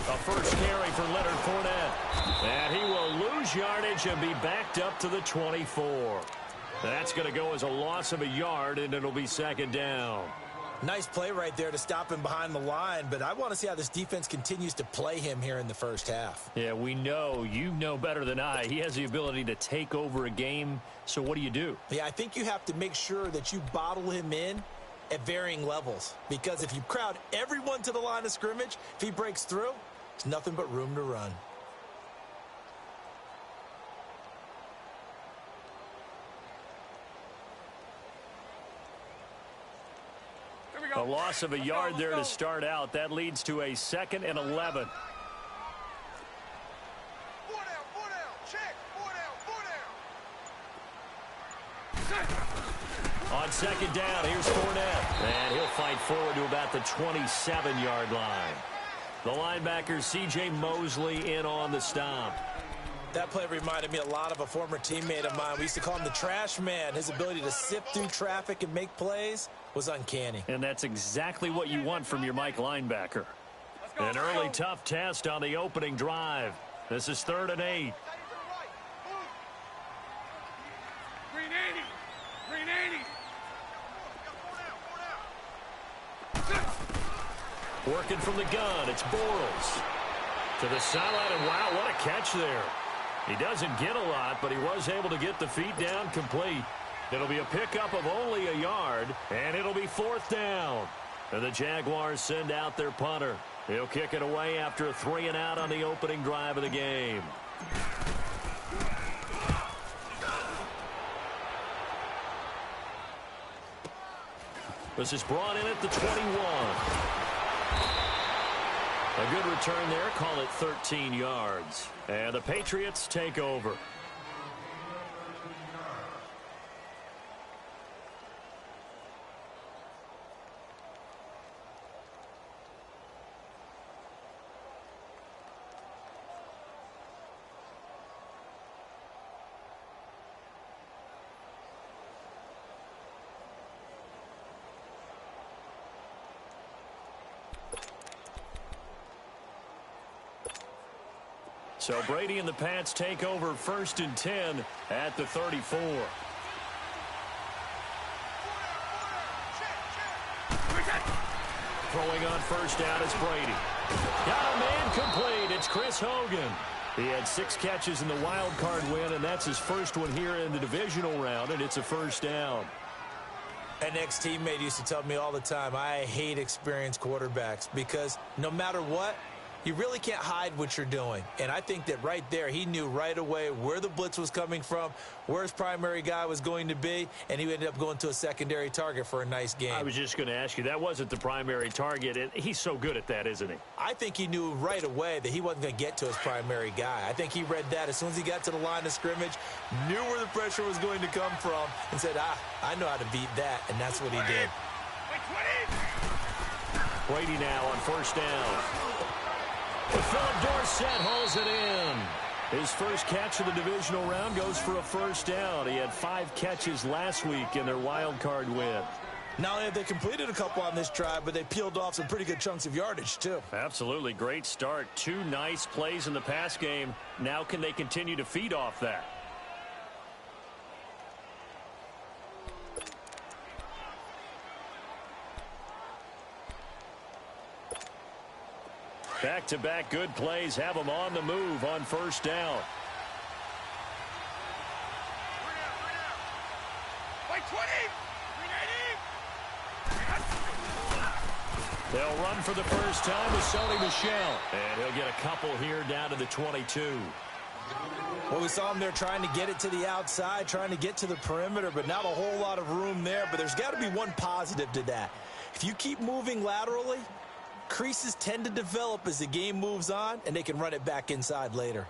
A first carry for Leonard Fournette. And he will lose yardage and be backed up to the 24. That's going to go as a loss of a yard, and it'll be second down. Nice play right there to stop him behind the line, but I want to see how this defense continues to play him here in the first half. Yeah, we know. You know better than I. He has the ability to take over a game, so what do? Yeah, I think you have to make sure that you bottle him in at varying levels, because if you crowd everyone to the line of scrimmage, if he breaks through, there's nothing but room to run. A loss of a yard there to start out. That leads to a 2nd and 11. On second down, here's Fournette. And he'll fight forward to about the 27-yard line. The linebacker, C.J. Mosley, in on the stop. That play reminded me a lot of a former teammate of mine. We used to call him the trash man. His ability to sift through traffic and make plays was uncanny. And that's exactly what you want from your Mike linebacker. An early tough test on the opening drive. This is 3rd and 8. Working from the gun, it's Bortles. To the sideline, and wow, what a catch there. He doesn't get a lot, but he was able to get the feet down complete. It'll be a pickup of only a yard, and it'll be 4th down. And the Jaguars send out their punter. He'll kick it away after a 3-and-out on the opening drive of the game. This is brought in at the 21. A good return there, call it 13 yards. And the Patriots take over. So Brady and the Pats take over 1st and 10 at the 34. Throwing on 1st down is Brady. Got a man complete. It's Chris Hogan. He had 6 catches in the wild card win, and that's his first one here in the divisional round, and it's a 1st down. An ex-teammate used to tell me all the time, I hate experienced quarterbacks because no matter what, you really can't hide what you're doing. And I think that right there, he knew right away where the blitz was coming from, where his primary guy was going to be, and he ended up going to a secondary target for a nice game. I was just going to ask you, that wasn't the primary target, and he's so good at that, isn't he? I think he knew right away that he wasn't going to get to his primary guy. I think he read that as soon as he got to the line of scrimmage, knew where the pressure was going to come from, and said, I know how to beat that, and that's what he did. Brady now on 1st down. Philip Dorsett hauls it in. His first catch of the divisional round goes for a 1st down. He had 5 catches last week in their wild card win. Not only have they completed a couple on this drive, but they peeled off some pretty good chunks of yardage, too. Absolutely. Great start. 2 nice plays in the pass game. Now can they continue to feed off that? Back-to-back good plays have them on the move on 1st down. They'll run for the first time with Sony Michel. And he'll get a couple here down to the 22. Well, we saw him there trying to get it to the outside, trying to get to the perimeter, but not a whole lot of room there. But there's got to be one positive to that. If you keep moving laterally, creases tend to develop as the game moves on, and they can run it back inside later.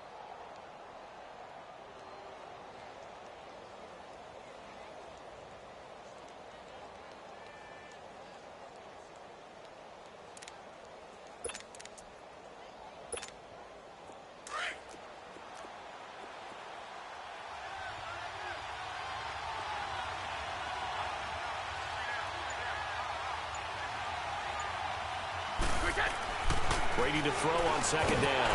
Brady to throw on second down.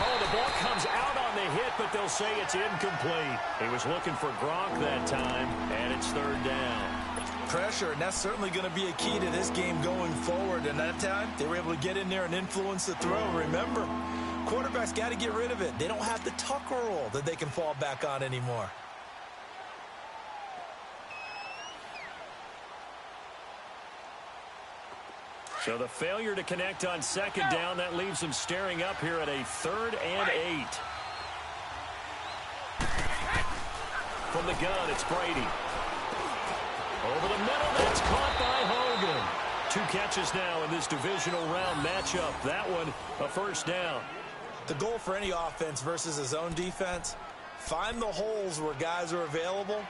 Oh, the ball comes out on the hit, but they'll say it's incomplete. He was looking for Gronk that time, and it's third down. Pressure, and that's certainly going to be a key to this game going forward. And that time, they were able to get in there and influence the throw. Remember, quarterbacks got to get rid of it. They don't have the tuck roll that they can fall back on anymore. So the failure to connect on second down, that leaves them staring up here at a 3rd and 8. From the gun, it's Brady. Over the middle, that's caught by Hogan. 2 catches now in this divisional round matchup. That one, a first down. The goal for any offense versus a zone defense, find the holes where guys are available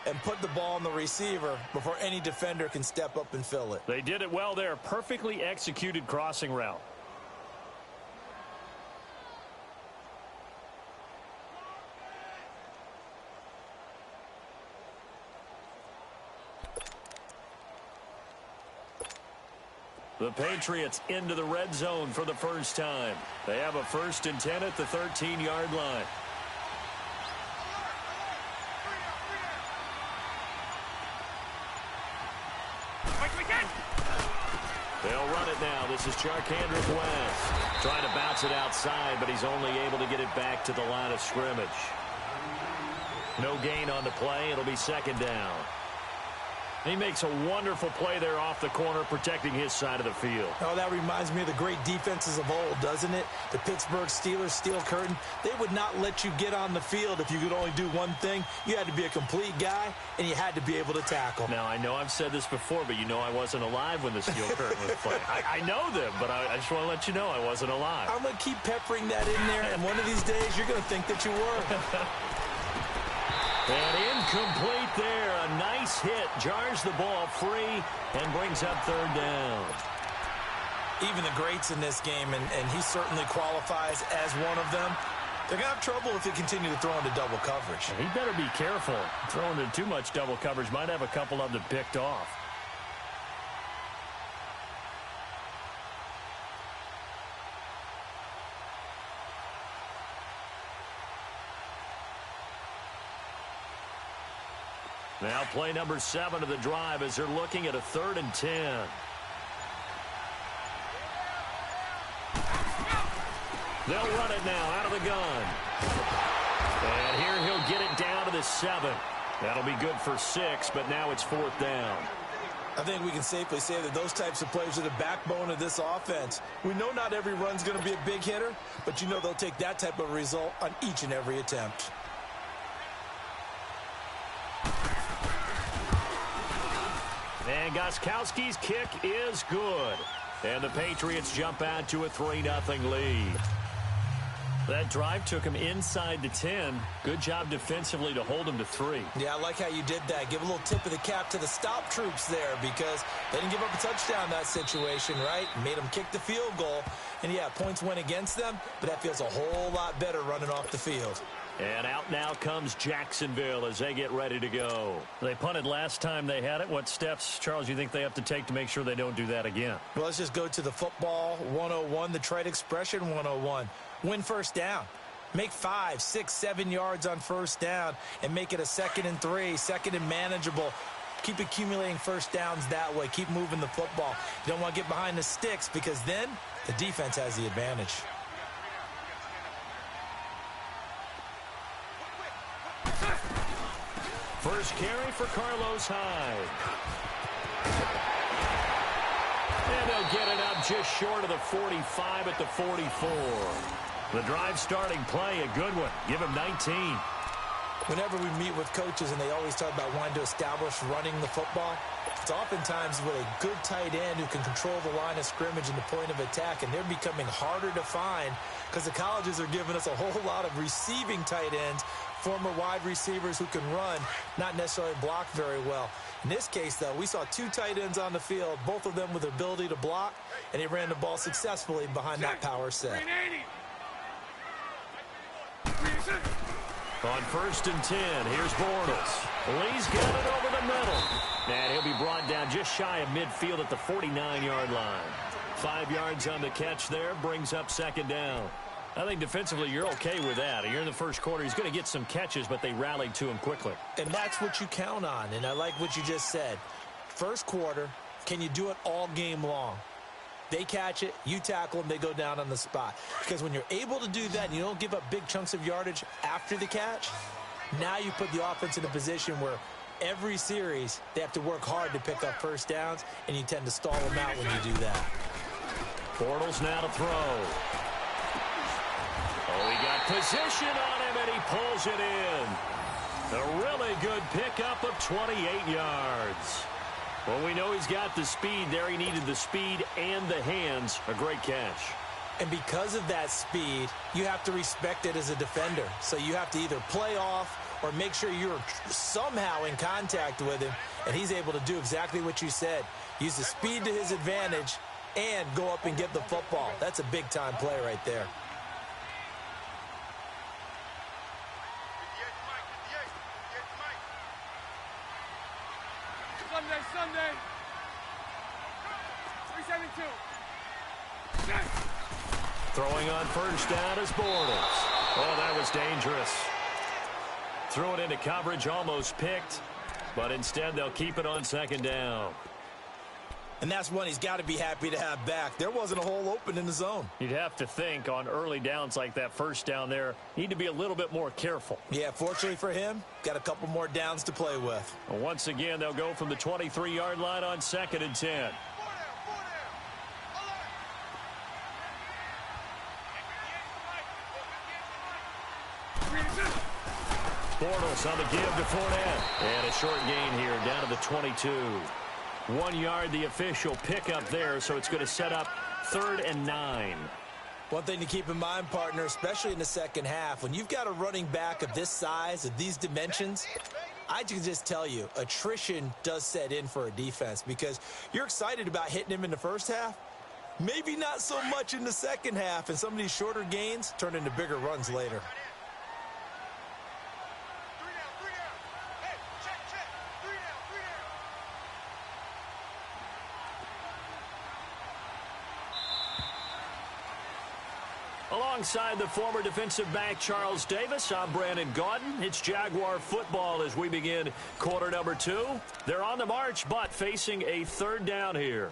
and put the ball on the receiver before any defender can step up and fill it. They did it well there. Perfectly executed crossing route. The Patriots into the red zone for the first time. They have a 1st and 10 at the 13-yard line. They'll run it now. This is Charkandrick West. Trying to bounce it outside, but he's only able to get it back to the line of scrimmage. No gain on the play. It'll be second down. He makes a wonderful play there off the corner, protecting his side of the field. Oh, that reminds me of the great defenses of old, doesn't it? The Pittsburgh Steelers, steel curtain. They would not let you get on the field if you could only do one thing. You had to be a complete guy, and you had to be able to tackle. Now, I know I've said this before, but you know I wasn't alive when the steel curtain was playing. I know them, but I just want to let you know I wasn't alive. I'm going to keep peppering that in there, and one of these days you're going to think that you were. And incomplete there. A nice hit. Jars the ball free and brings up third down. Even the greats in this game, and he certainly qualifies as one of them, they're going to have trouble if they continue to throw into double coverage. He better be careful. Throwing into too much double coverage might have a couple of them picked off. Now play number 7 of the drive as they're looking at a 3rd and 10. They'll run it now out of the gun. And here he'll get it down to the 7. That'll be good for 6, but now it's 4th down. I think we can safely say that those types of plays are the backbone of this offense. We know not every run's going to be a big hitter, but you know they'll take that type of result on each and every attempt. And Gostkowski's kick is good. And the Patriots jump out to a 3-0 lead. That drive took him inside the 10. Good job defensively to hold him to 3. Yeah, I like how you did that. Give a little tip of the cap to the stop troops there because they didn't give up a touchdown in that situation, right? Made them kick the field goal. And, yeah, points went against them, but that feels a whole lot better running off the field. And out now comes Jacksonville as they get ready to go. They punted last time they had it. What steps, Charles, you think they have to take to make sure they don't do that again? Well, let's just go to the football 101, the trite expression 101. Win first down. Make 5, 6, 7 yards on first down and make it a 2nd and 3, 2nd and manageable. Keep accumulating first downs that way. Keep moving the football. You don't want to get behind the sticks because then the defense has the advantage. First carry for Carlos Hyde. And they'll get it up just short of the 45 at the 44. The drive starting play, a good one. Give him 19. Whenever we meet with coaches and they always talk about wanting to establish running the football, it's oftentimes with a good tight end who can control the line of scrimmage and the point of attack, and they're becoming harder to find because the colleges are giving us a whole lot of receiving tight ends, former wide receivers who can run, not necessarily block very well. In this case, though, we saw 2 tight ends on the field, both of them with the ability to block, and he ran the ball successfully behind that power set. On 1st and 10, here's Bortles. Lee's got it over the middle. And he'll be brought down just shy of midfield at the 49-yard line. 5 yards on the catch there. Brings up second down. I think defensively you're okay with that. You're in the first quarter. He's going to get some catches, but they rallied to him quickly. And that's what you count on. And I like what you just said. First quarter, can you do it all game long? They catch it, you tackle them, they go down on the spot. Because when you're able to do that and you don't give up big chunks of yardage after the catch, now you put the offense in a position where every series they have to work hard to pick up first downs, and you tend to stall them out when you do that. Bortles now to throw. Oh, he got position on him, and he pulls it in. A really good pickup of 28 yards. Well, we know he's got the speed there. He needed the speed and the hands. A great catch. And because of that speed, you have to respect it as a defender. So you have to either play off or make sure you're somehow in contact with him, and he's able to do exactly what you said. Use the speed to his advantage and go up and get the football. That's a big-time play right there. Sunday. 372. Throwing on first down is Bortles. Oh, that was dangerous. Threw it into coverage, almost picked, but instead they'll keep it on second down. And that's one he's got to be happy to have back. There wasn't a hole open in the zone. You'd have to think on early downs like that first down there, need to be a little bit more careful. Yeah, fortunately for him, got a couple more downs to play with. Once again, they'll go from the 23-yard line on 2nd and 10. Bortles on the give to Fournette. And a short gain here down to the 22. 1 yard, the official pickup there, so it's going to set up 3rd and 9. One thing to keep in mind, partner, especially in the second half, when you've got a running back of this size, of these dimensions, I can just tell you, attrition does set in for a defense because you're excited about hitting him in the first half. Maybe not so much in the second half, and some of these shorter gains turn into bigger runs later. Alongside the former defensive back Charles Davis, I'm Brandon Gaudin. It's Jaguar football as we begin quarter number 2. They're on the march, but facing a 3rd down here.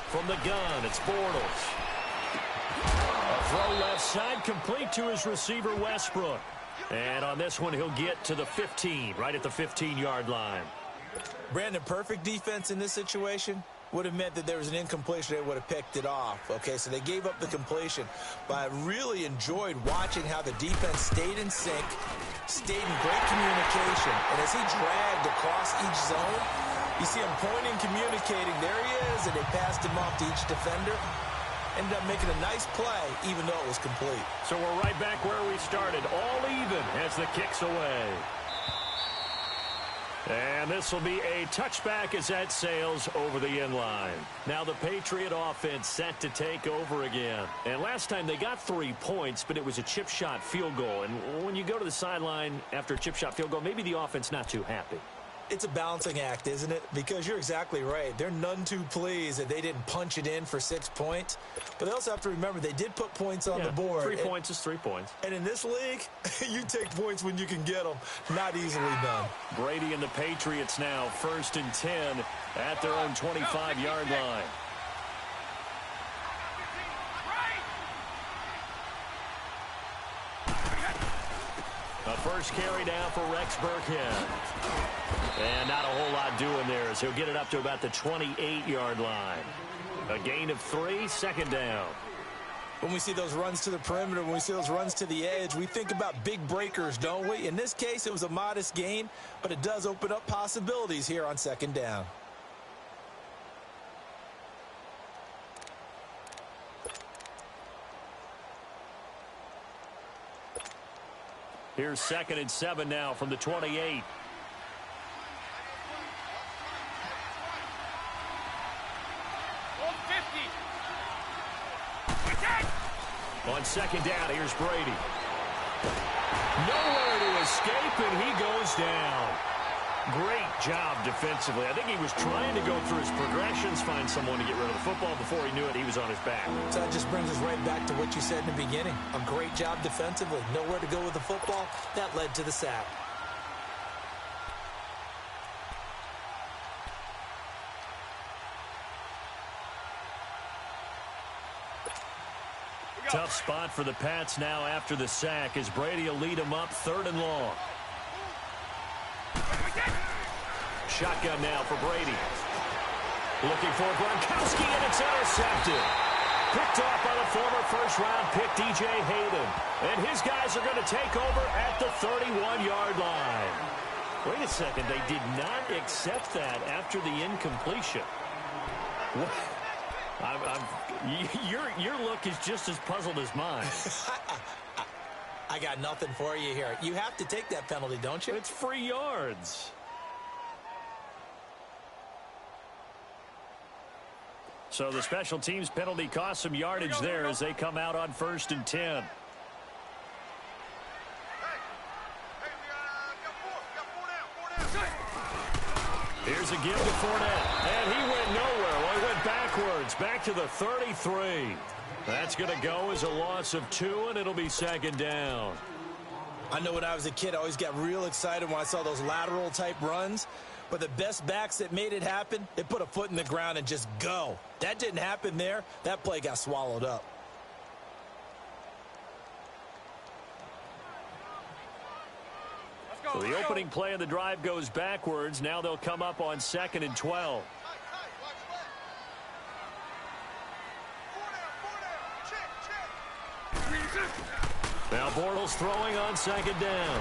From the gun, it's Bortles. A throw left side, complete to his receiver, Westbrook. And on this one, he'll get to the 15, right at the 15-yard line. Brandon, perfect defense in this situation would have meant that there was an incompletion. They would have picked it off. Okay, so they gave up the completion. But I really enjoyed watching how the defense stayed in sync, stayed in great communication. And as he dragged across each zone, you see him pointing, communicating. There he is, and they passed him off to each defender. Ended up making a nice play, even though it was complete. So we're right back where we started, all even as the kick's away. And this will be a touchback as that sails over the end line. Now the Patriot offense set to take over again. And last time they got 3 points, but it was a chip shot field goal. And when you go to the sideline after a chip shot field goal, maybe the offense not too happy. It's a balancing act, isn't it? Because you're exactly right. They're none too pleased that they didn't punch it in for 6 points. But they also have to remember they did put points on the board. 3 points is 3 points. And in this league, you take points when you can get them. Not easily done. Brady and the Patriots now 1st and 10 at their own 25-yard line. A first carry down for Rex Burkhead. And not a whole lot doing there as he'll get it up to about the 28-yard line. A gain of 3, 2nd down. When we see those runs to the perimeter, when we see those runs to the edge, we think about big breakers, don't we? In this case, it was a modest gain, but it does open up possibilities here on 2nd down. Here's 2nd and 7 now from the 28. On second down, here's Brady. Nowhere to escape, and he goes down. Great job defensively. I think he was trying to go through his progressions, find someone to get rid of the football. Before he knew it, he was on his back. So that just brings us right back to what you said in the beginning. A great job defensively. Nowhere to go with the football. That led to the sack. Tough spot for the Pats now after the sack as Brady will lead them up 3rd and long. Shotgun now for Brady. Looking for Gronkowski, and it's intercepted. Picked off by the former first-round pick, DJ Hayden. And his guys are going to take over at the 31-yard line. Wait a second. They did not accept that after the incompletion. Your look is just as puzzled as mine. I got nothing for you here. You have to take that penalty, don't you? It's free yards. So the special teams penalty cost some yardage there as they come out on 1st and 10. Here's a give to Fournette, and he went nowhere. Well, he went backwards, back to the 33. That's going to go as a loss of 2, and it'll be 2nd down. I know when I was a kid, I always got real excited when I saw those lateral-type runs. But the best backs that made it happen, they put a foot in the ground and just go. That didn't happen there. That play got swallowed up. So the opening play of the drive goes backwards. Now they'll come up on 2nd and 12. Now Bortles throwing on 2nd down.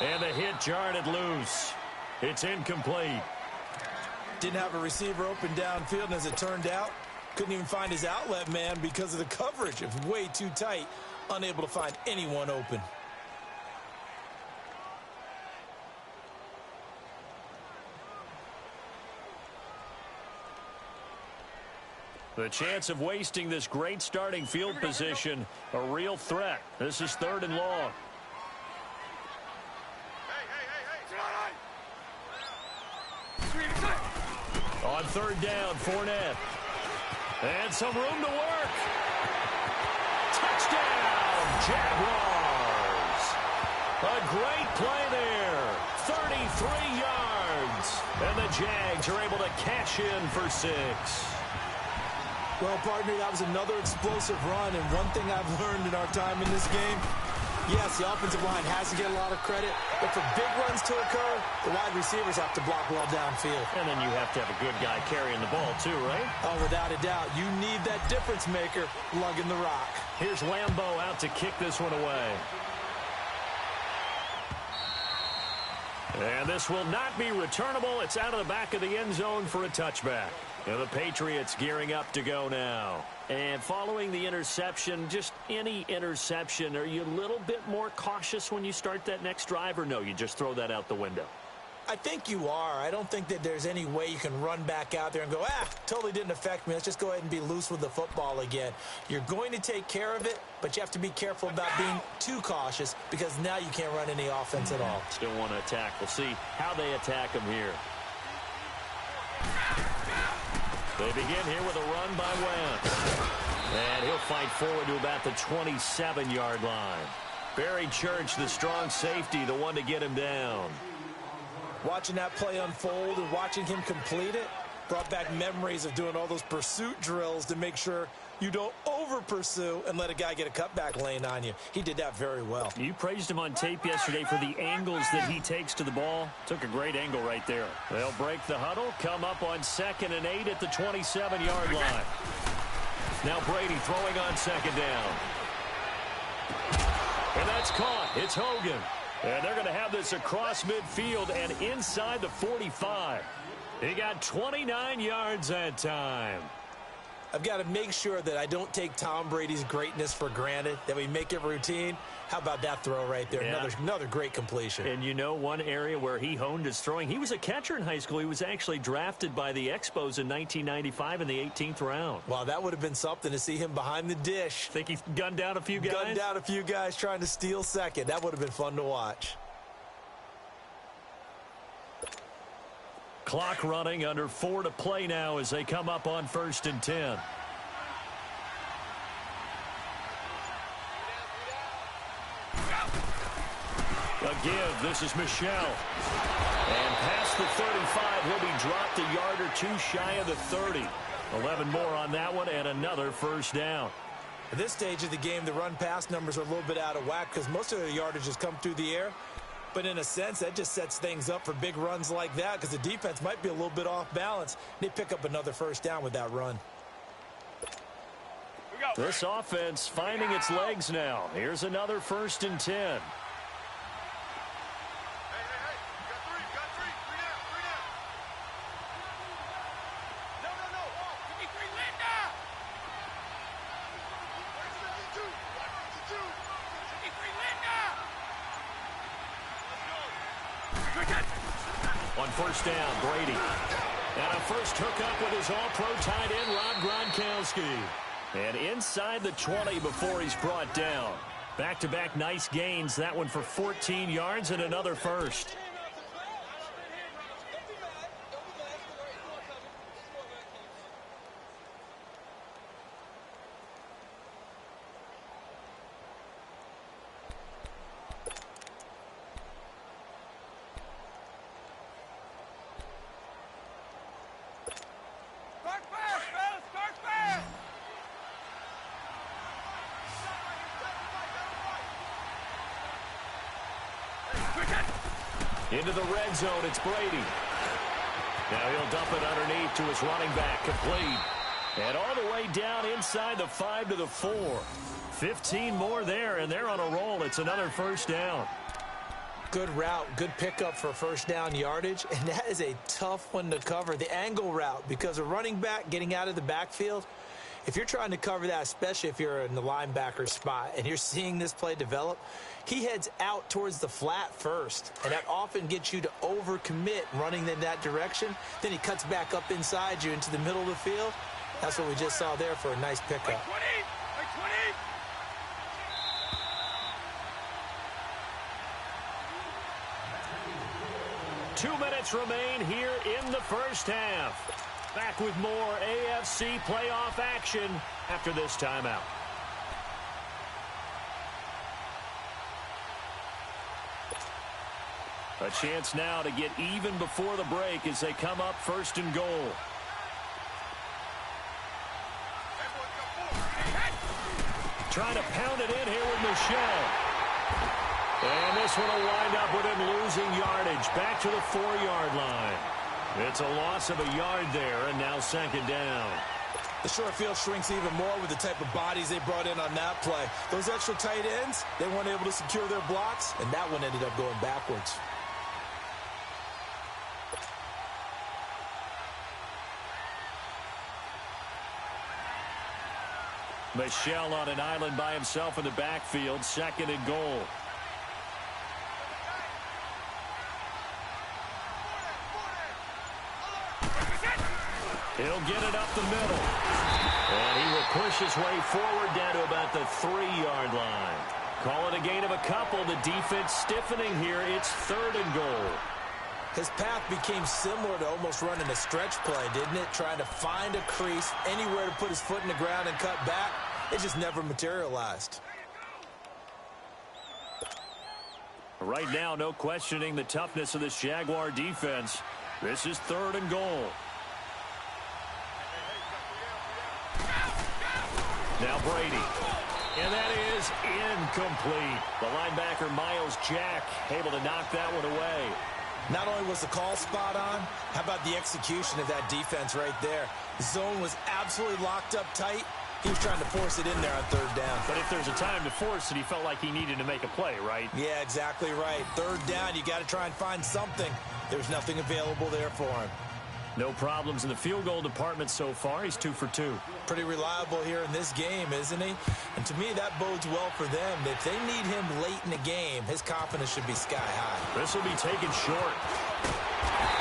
And the hit jarred it loose. It's incomplete. Didn't have a receiver open downfield, and as it turned out, couldn't even find his outlet man because of the coverage. It was way too tight, unable to find anyone open. The chance of wasting this great starting field position, a real threat. This is 3rd and long. On 3rd down, Fournette. And some room to work. Touchdown, Jaguars. A great play there. 33 yards. And the Jags are able to cash in for 6. Well, partner, that was another explosive run. And one thing I've learned in our time in this game, yes, the offensive line has to get a lot of credit, but for big runs to occur, the wide receivers have to block well downfield. And then you have to have a good guy carrying the ball too, right? Oh, without a doubt. You need that difference maker lugging the rock. Here's Lambeau out to kick this one away. And this will not be returnable. It's out of the back of the end zone for a touchback. And the Patriots gearing up to go now. And following the interception, just any interception, are you a little bit more cautious when you start that next drive, or no, you just throw that out the window? I think you are. I don't think that there's any way you can run back out there and go, totally didn't affect me. Let's just go ahead and be loose with the football again. You're going to take care of it, but you have to be careful about being too cautious because now you can't run any offense at all. Still want to attack. We'll see how they attack him here. They begin here with a run by Wentz. And he'll fight forward to about the 27-yard line. Barry Church, the strong safety, the one to get him down. Watching that play unfold and watching him complete it brought back memories of doing all those pursuit drills to make sure you don't over-pursue and let a guy get a cutback lane on you. He did that very well. You praised him on tape yesterday for the angles that he takes to the ball. Took a great angle right there. They'll break the huddle, come up on 2nd and 8 at the 27-yard line. Now Brady throwing on 2nd down. And that's caught. It's Hogan. And they're going to have this across midfield and inside the 45. He got 29 yards that time. I've got to make sure that I don't take Tom Brady's greatness for granted, that we make it routine. How about that throw right there? Yeah. Another great completion. And you know one area where he honed his throwing? He was a catcher in high school. He was actually drafted by the Expos in 1995 in the 18th round. Wow, that would have been something to see him behind the dish. Think he gunned down a few guys? Gunned down a few guys trying to steal second. That would have been fun to watch. Clock running, under 4 to play now as they come up on 1st and 10. A give. This is Michel. And past the 35, he'll be dropped a yard or two shy of the 30. 11 more on that one and another first down. At this stage of the game, the run-pass numbers are a little bit out of whack because most of the yardage has come through the air. But in a sense, that just sets things up for big runs like that because the defense might be a little bit off balance. They pick up another first down with that run. This offense finding its legs now. Here's another 1st and 10. On 1st down, Brady. And a first hookup with his all-pro tight end, Rob Gronkowski. And inside the 20 before he's brought down. Back-to-back nice gains. That one for 14 yards and another first. Into the red zone, it's Brady. Now he'll dump it underneath to his running back, complete. And all the way down inside the 5 to the 4. 15 more there, and they're on a roll. It's another first down. Good route, good pickup for first down yardage, and that is a tough one to cover. The angle route, because a running back getting out of the backfield, if you're trying to cover that, especially if you're in the linebacker spot and you're seeing this play develop, he heads out towards the flat first, and that often gets you to overcommit running in that direction. Then he cuts back up inside you into the middle of the field. That's what we just saw there for a nice pickup. 2 minutes remain here in the first half. Back with more AFC playoff action after this timeout. A chance now to get even before the break as they come up 1st and goal. Trying to pound it in here with Michel. And this one will wind up with him losing yardage back to the 4-yard line. It's a loss of a yard there, and now 2nd down. The short field shrinks even more with the type of bodies they brought in on that play. Those extra tight ends, they weren't able to secure their blocks, and that one ended up going backwards. Michel on an island by himself in the backfield, 2nd and goal. He'll get it up the middle. And he will push his way forward down to about the 3-yard line. Call it a gain of a couple. The defense stiffening here. It's 3rd and goal. His path became similar to almost running a stretch play, didn't it? Trying to find a crease, anywhere to put his foot in the ground and cut back. It just never materialized. Right now, no questioning the toughness of this Jaguar defense. This is 3rd and goal. Now Brady. And that is incomplete. The linebacker, Miles Jack, able to knock that one away. Not only was the call spot on, how about the execution of that defense right there? The zone was absolutely locked up tight. He was trying to force it in there on 3rd down. But if there's a time to force it, he felt like he needed to make a play, right? Yeah, exactly right. 3rd down, you got to try and find something. There's nothing available there for him. No problems in the field goal department so far. He's 2 for 2. Pretty reliable here in this game, isn't he? And to me, that bodes well for them. If they need him late in the game, his confidence should be sky high. This will be taken short.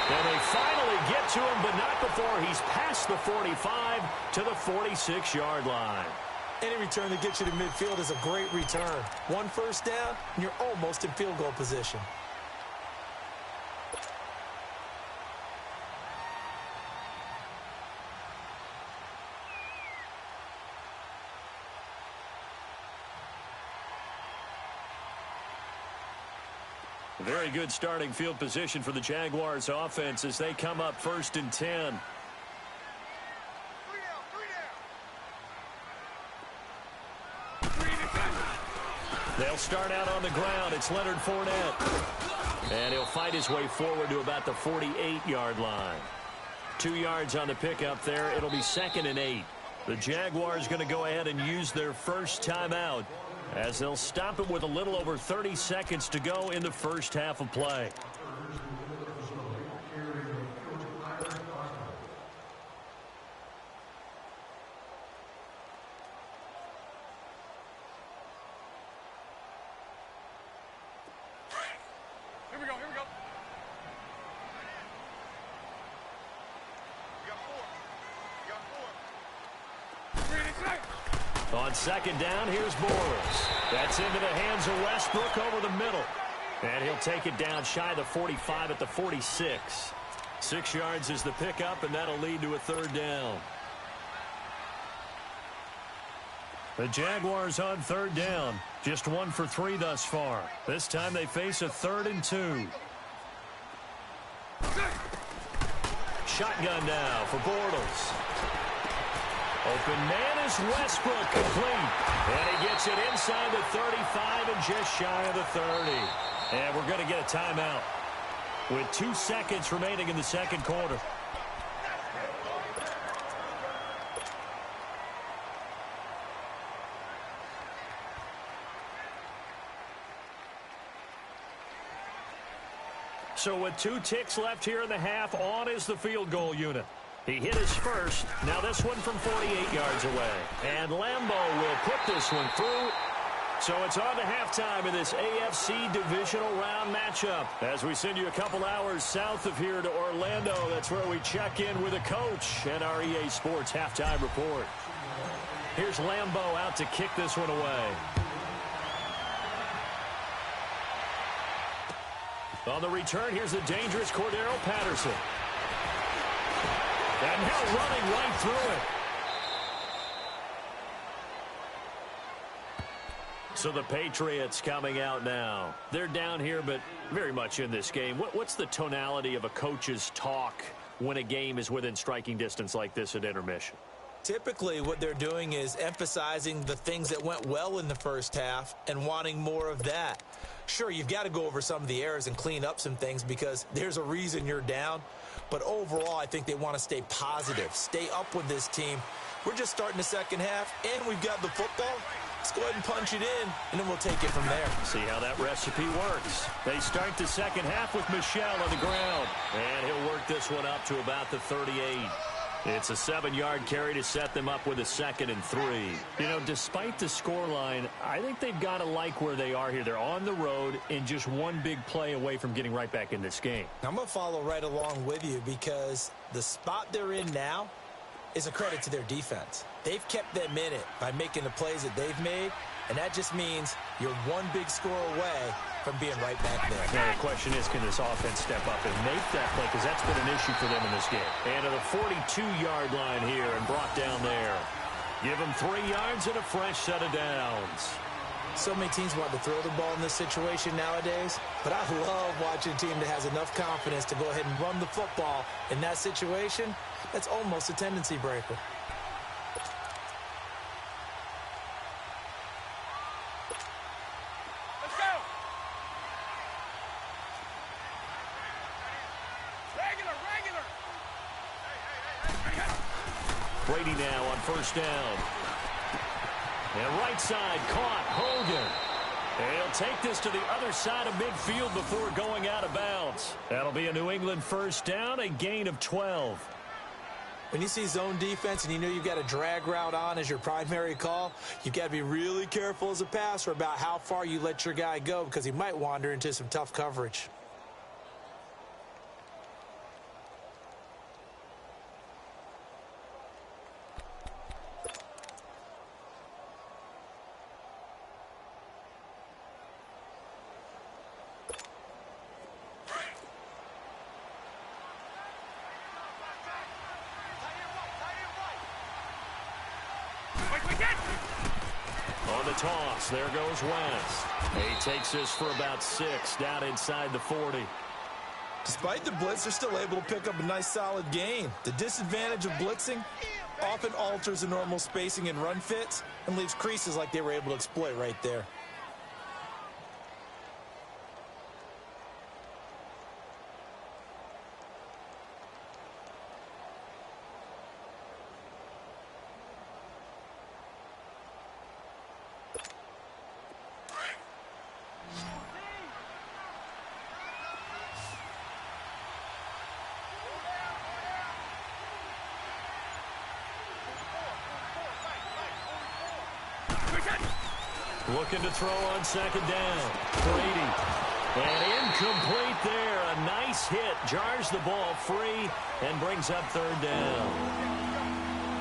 And they finally get to him, but not before he's past the 45 to the 46-yard line. Any return that gets you to midfield is a great return. 1 first down, and you're almost in field goal position. Very good starting field position for the Jaguars offense as they come up 1st and 10. They'll start out on the ground. It's Leonard Fournette. And he'll fight his way forward to about the 48-yard line. 2 yards on the pickup there. It'll be 2nd and 8. The Jaguars going to go ahead and use their first timeout as they'll stop him with a little over 30 seconds to go in the first half of play. Here we go. On 2nd down, here's Bortles. That's into the hands of Westbrook over the middle. And he'll take it down shy of the 45 at the 46. 6 yards is the pickup, and that'll lead to a 3rd down. The Jaguars on 3rd down. Just 1 for 3 thus far. This time they face a 3rd and 2. Shotgun now for Bortles. Open man is Westbrook, complete. And he gets it inside the 35 and just shy of the 30. And we're going to get a timeout with 2 seconds remaining in the second quarter. So with 2 ticks left here in the half, on is the field goal unit. He hit his first. Now this one from 48 yards away. And Lambeau will put this one through. So it's on to halftime in this AFC divisional round matchup. As we send you a couple hours south of here to Orlando, that's where we check in with a coach and our EA Sports halftime report. Here's Lambeau out to kick this one away. On the return, here's the dangerous Cordero Patterson. And now running right through it. So the Patriots coming out now. They're down here, but very much in this game. What's the tonality of a coach's talk when a game is within striking distance like this at intermission? Typically, what they're doing is emphasizing the things that went well in the first half and wanting more of that. Sure, you've got to go over some of the errors and clean up some things because there's a reason you're down. But overall, I think they want to stay positive, stay up with this team. We're just starting the second half, and we've got the football. Let's go ahead and punch it in, and then we'll take it from there. See how that recipe works. They start the second half with Michel on the ground. And he'll work this one up to about the 38. It's a 7-yard carry to set them up with a 2nd and 3. You know, despite the scoreline, I think they've got to like where they are here. They're on the road and just one big play away from getting right back in this game. I'm going to follow right along with you because the spot they're in now is a credit to their defense. They've kept them in it by making the plays that they've made, and that just means you're one big score away from being right back there. Now, the question is, can this offense step up and make that play? Because that's been an issue for them in this game. And to the 42-yard line here and brought down there. Give them 3 yards and a fresh set of downs. So many teams want to throw the ball in this situation nowadays, but I love watching a team that has enough confidence to go ahead and run the football in that situation. That's almost a tendency breaker. Brady now on 1st down. And right side caught Hogan. And he'll take this to the other side of midfield before going out of bounds. yards. That'll be a New England first down, a gain of 12. When you see zone defense and you know you've got a drag route on as your primary call, you've got to be really careful as a passer about how far you let your guy go because he might wander into some tough coverage. On the toss, there goes Wentz. He takes this for about 6 down inside the 40. Despite the blitz, they're still able to pick up a nice solid gain. The disadvantage of blitzing often alters the normal spacing and run fits and leaves creases like they were able to exploit right there. Looking to throw on second down. Brady. And incomplete there. A nice hit. Jars the ball free and brings up third down.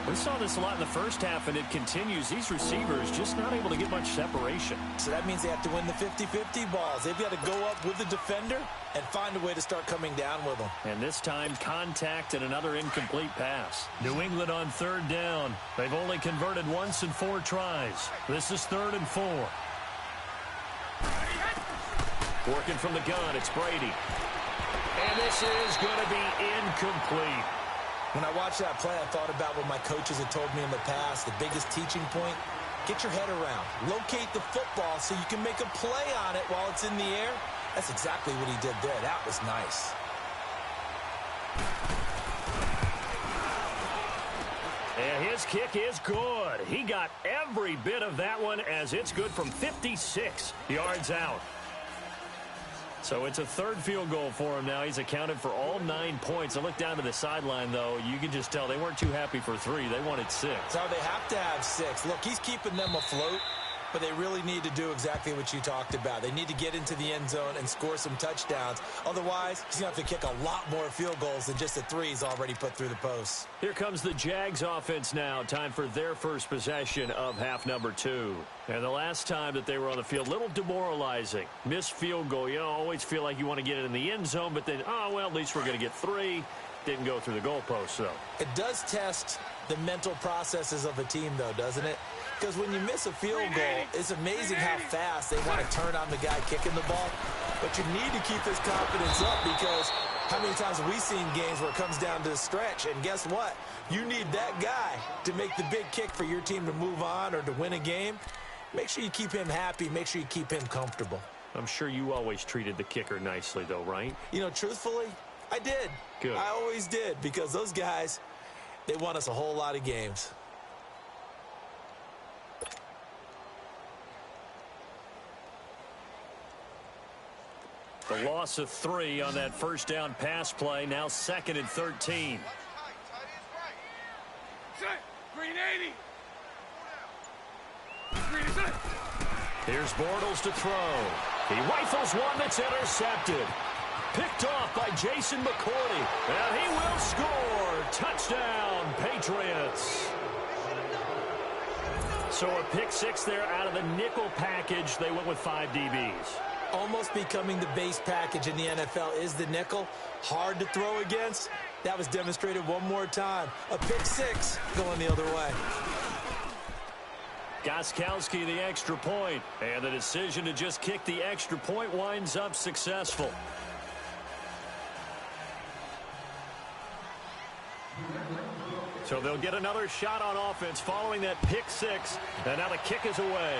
We saw this a lot in the first half, and it continues. These receivers just not able to get much separation. So that means they have to win the 50-50 balls. They've got to go up with the defender and find a way to start coming down with them. And this time, contact and another incomplete pass. New England on third down. They've only converted once in 4 tries. This is 3rd and 4. Working from the gun, it's Brady. And this is going to be incomplete. When I watched that play, I thought about what my coaches had told me in the past. The biggest teaching point, get your head around. Locate the football so you can make a play on it while it's in the air. That's exactly what he did there. That was nice. And his kick is good. He got every bit of that one as it's good from 56 yards out. So it's a 3rd field goal for him now. He's accounted for all 9 points. I look down to the sideline, though. You can just tell they weren't too happy for 3. They wanted 6. So they have to have 6. Look, he's keeping them afloat, but they really need to do exactly what you talked about. They need to get into the end zone and score some touchdowns. Otherwise, he's going to have to kick a lot more field goals than just the 3 he's already put through the posts. Here comes the Jags offense now. Time for their first possession of half number 2. And the last time that they were on the field, little demoralizing. Missed field goal. You know, always feel like you want to get it in the end zone, but then, oh, well, at least we're going to get 3. Didn't go through the goalpost, though. It does test the mental processes of a team, though, doesn't it? Because when you miss a field goal, it's amazing how fast they want to turn on the guy kicking the ball. But you need to keep his confidence up because how many times have we seen games where it comes down to the stretch? And guess what? You need that guy to make the big kick for your team to move on or to win a game. Make sure you keep him happy. Make sure you keep him comfortable. I'm sure you always treated the kicker nicely, though, right? You know, truthfully, I did. Good. I always did because those guys, they won us a whole lot of games. The loss of 3 on that first down pass play. Now 2nd and 13. Green 80. Here's Bortles to throw. He rifles one that's intercepted. Picked off by Jason McCourty. And he will score. Touchdown, Patriots. So a pick 6 there out of the nickel package. They went with 5 DBs. Almost becoming the base package in the NFL is the nickel. Hard to throw against. That was demonstrated one more time. A pick 6 going the other way. Gostkowski the extra point. And the decision to just kick the extra point winds up successful. So they'll get another shot on offense following that pick 6. And now the kick is away.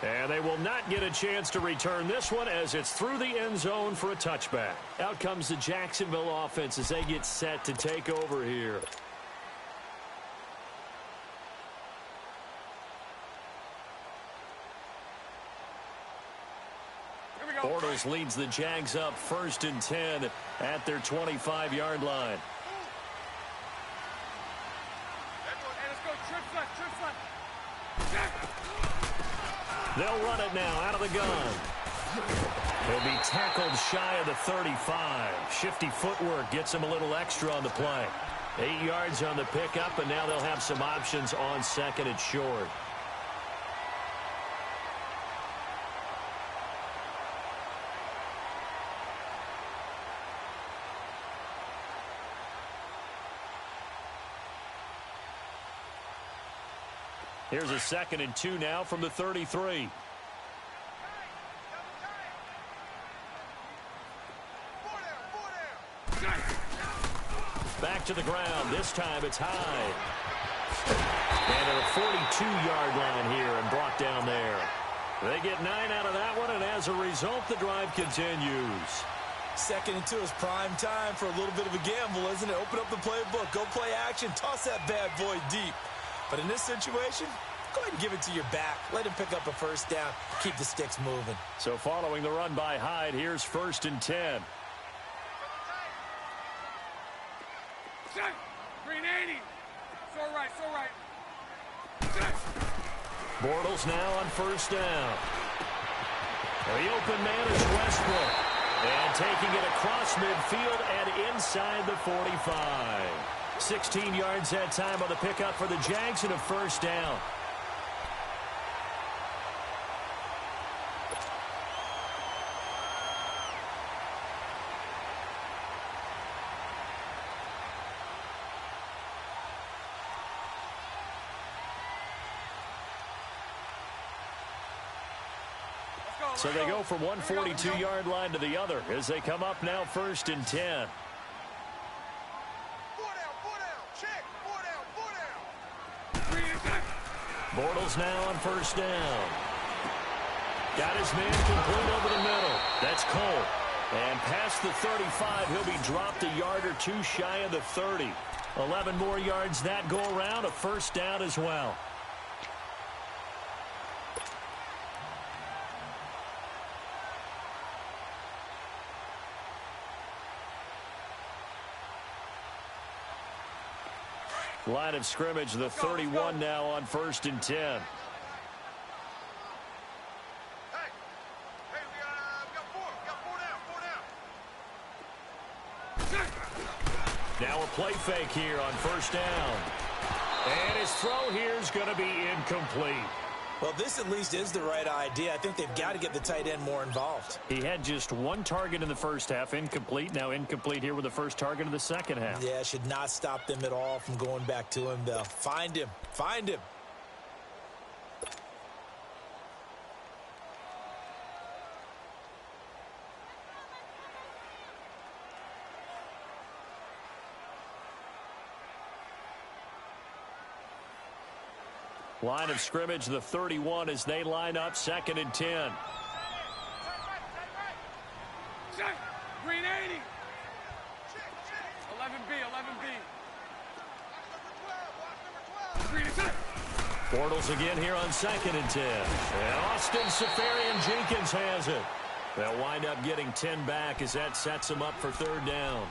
And they will not get a chance to return this one as it's through the end zone for a touchback. Out comes the Jacksonville offense as they get set to take over here. Here we go. Bortles leads the Jags up 1st and 10 at their 25-yard line. They'll run it now out of the gun. He'll be tackled shy of the 35. Shifty footwork gets him a little extra on the play. 8 yards on the pickup, and now they'll have some options on 2nd and short. Here's a 2nd and 2 now from the 33. Back to the ground. This time it's high. And at a 42-yard line here and brought down there. They get 9 out of that one, and as a result, the drive continues. 2nd and 2 is prime time for a little bit of a gamble, isn't it? Open up the playbook, go play action, toss that bad boy deep. But in this situation, go ahead and give it to your back. Let him pick up a 1st down. Keep the sticks moving. So following the run by Hyde, here's 1st and 10. Green 80. It's all right, it's all right. Bortles now on 1st down. The open man is Westbrook. And taking it across midfield and inside the 45. 16 yards that time on the pickup for the Jags and a 1st down. So they go from one 42-yard line to the other as they come up now 1st and 10. Bortles now on 1st down. Got his man complete over the middle. That's Cole. And past the 35, he'll be dropped a yard or 2 shy of the 30. 11 more yards that go around, a 1st down as well. Line of scrimmage, the 31 now on 1st and 10. Hey, we got 4 down. Now a play fake here on 1st down. And his throw here is going to be incomplete. Well, this at least is the right idea. I think they've got to get the tight end more involved. He had just 1 target in the 1st half, incomplete. Now incomplete here with the 1st target of the 2nd half. Yeah, should not stop them at all from going back to him, though. Find him. Find him. Line of scrimmage, the 31 as they line up 2nd and 10. Green 80. 11B, 11B. Green is it. Bortles again here on 2nd and 10. And Austin Safarian-Jenkins has it. They'll wind up getting 10 back as that sets them up for 3rd down.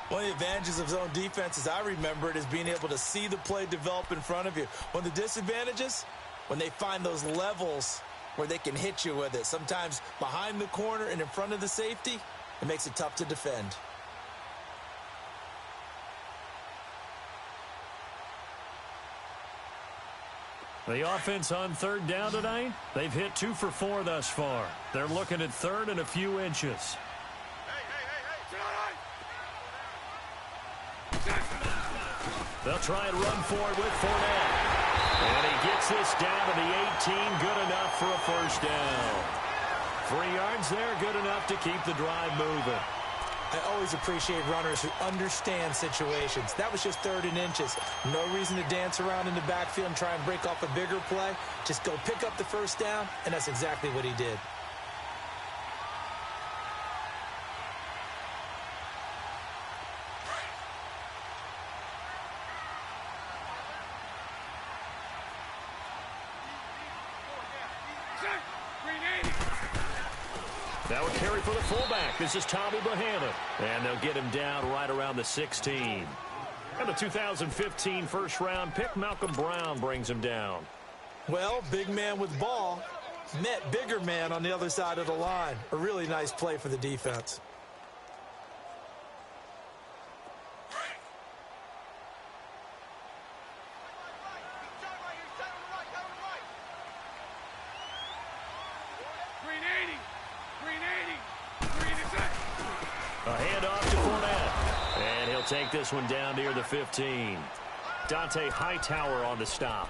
One of the advantages of zone defense, as I remember it, is being able to see the play develop in front of you. One of the disadvantages, when they find those levels where they can hit you with it. Sometimes behind the corner and in front of the safety, it makes it tough to defend. The offense on 3rd down tonight, they've hit 2 for 4 thus far. They're looking at 3rd and a few inches. They'll try and run for it with Fournette. And he gets this down to the 18. Good enough for a 1st down. 3 yards there, good enough to keep the drive moving. I always appreciate runners who understand situations. That was just 3rd and inches. No reason to dance around in the backfield and try and break off a bigger play. Just go pick up the 1st down, and that's exactly what he did. Now a carry for the fullback. This is Tommy Bohanna. And they'll get him down right around the 16. And the 2015 first-round pick, Malcolm Brown, brings him down. Well, big man with ball met bigger man on the other side of the line. A really nice play for the defense. A handoff to Fournette. And he'll take this one down near the 15. Dante Hightower on the stop.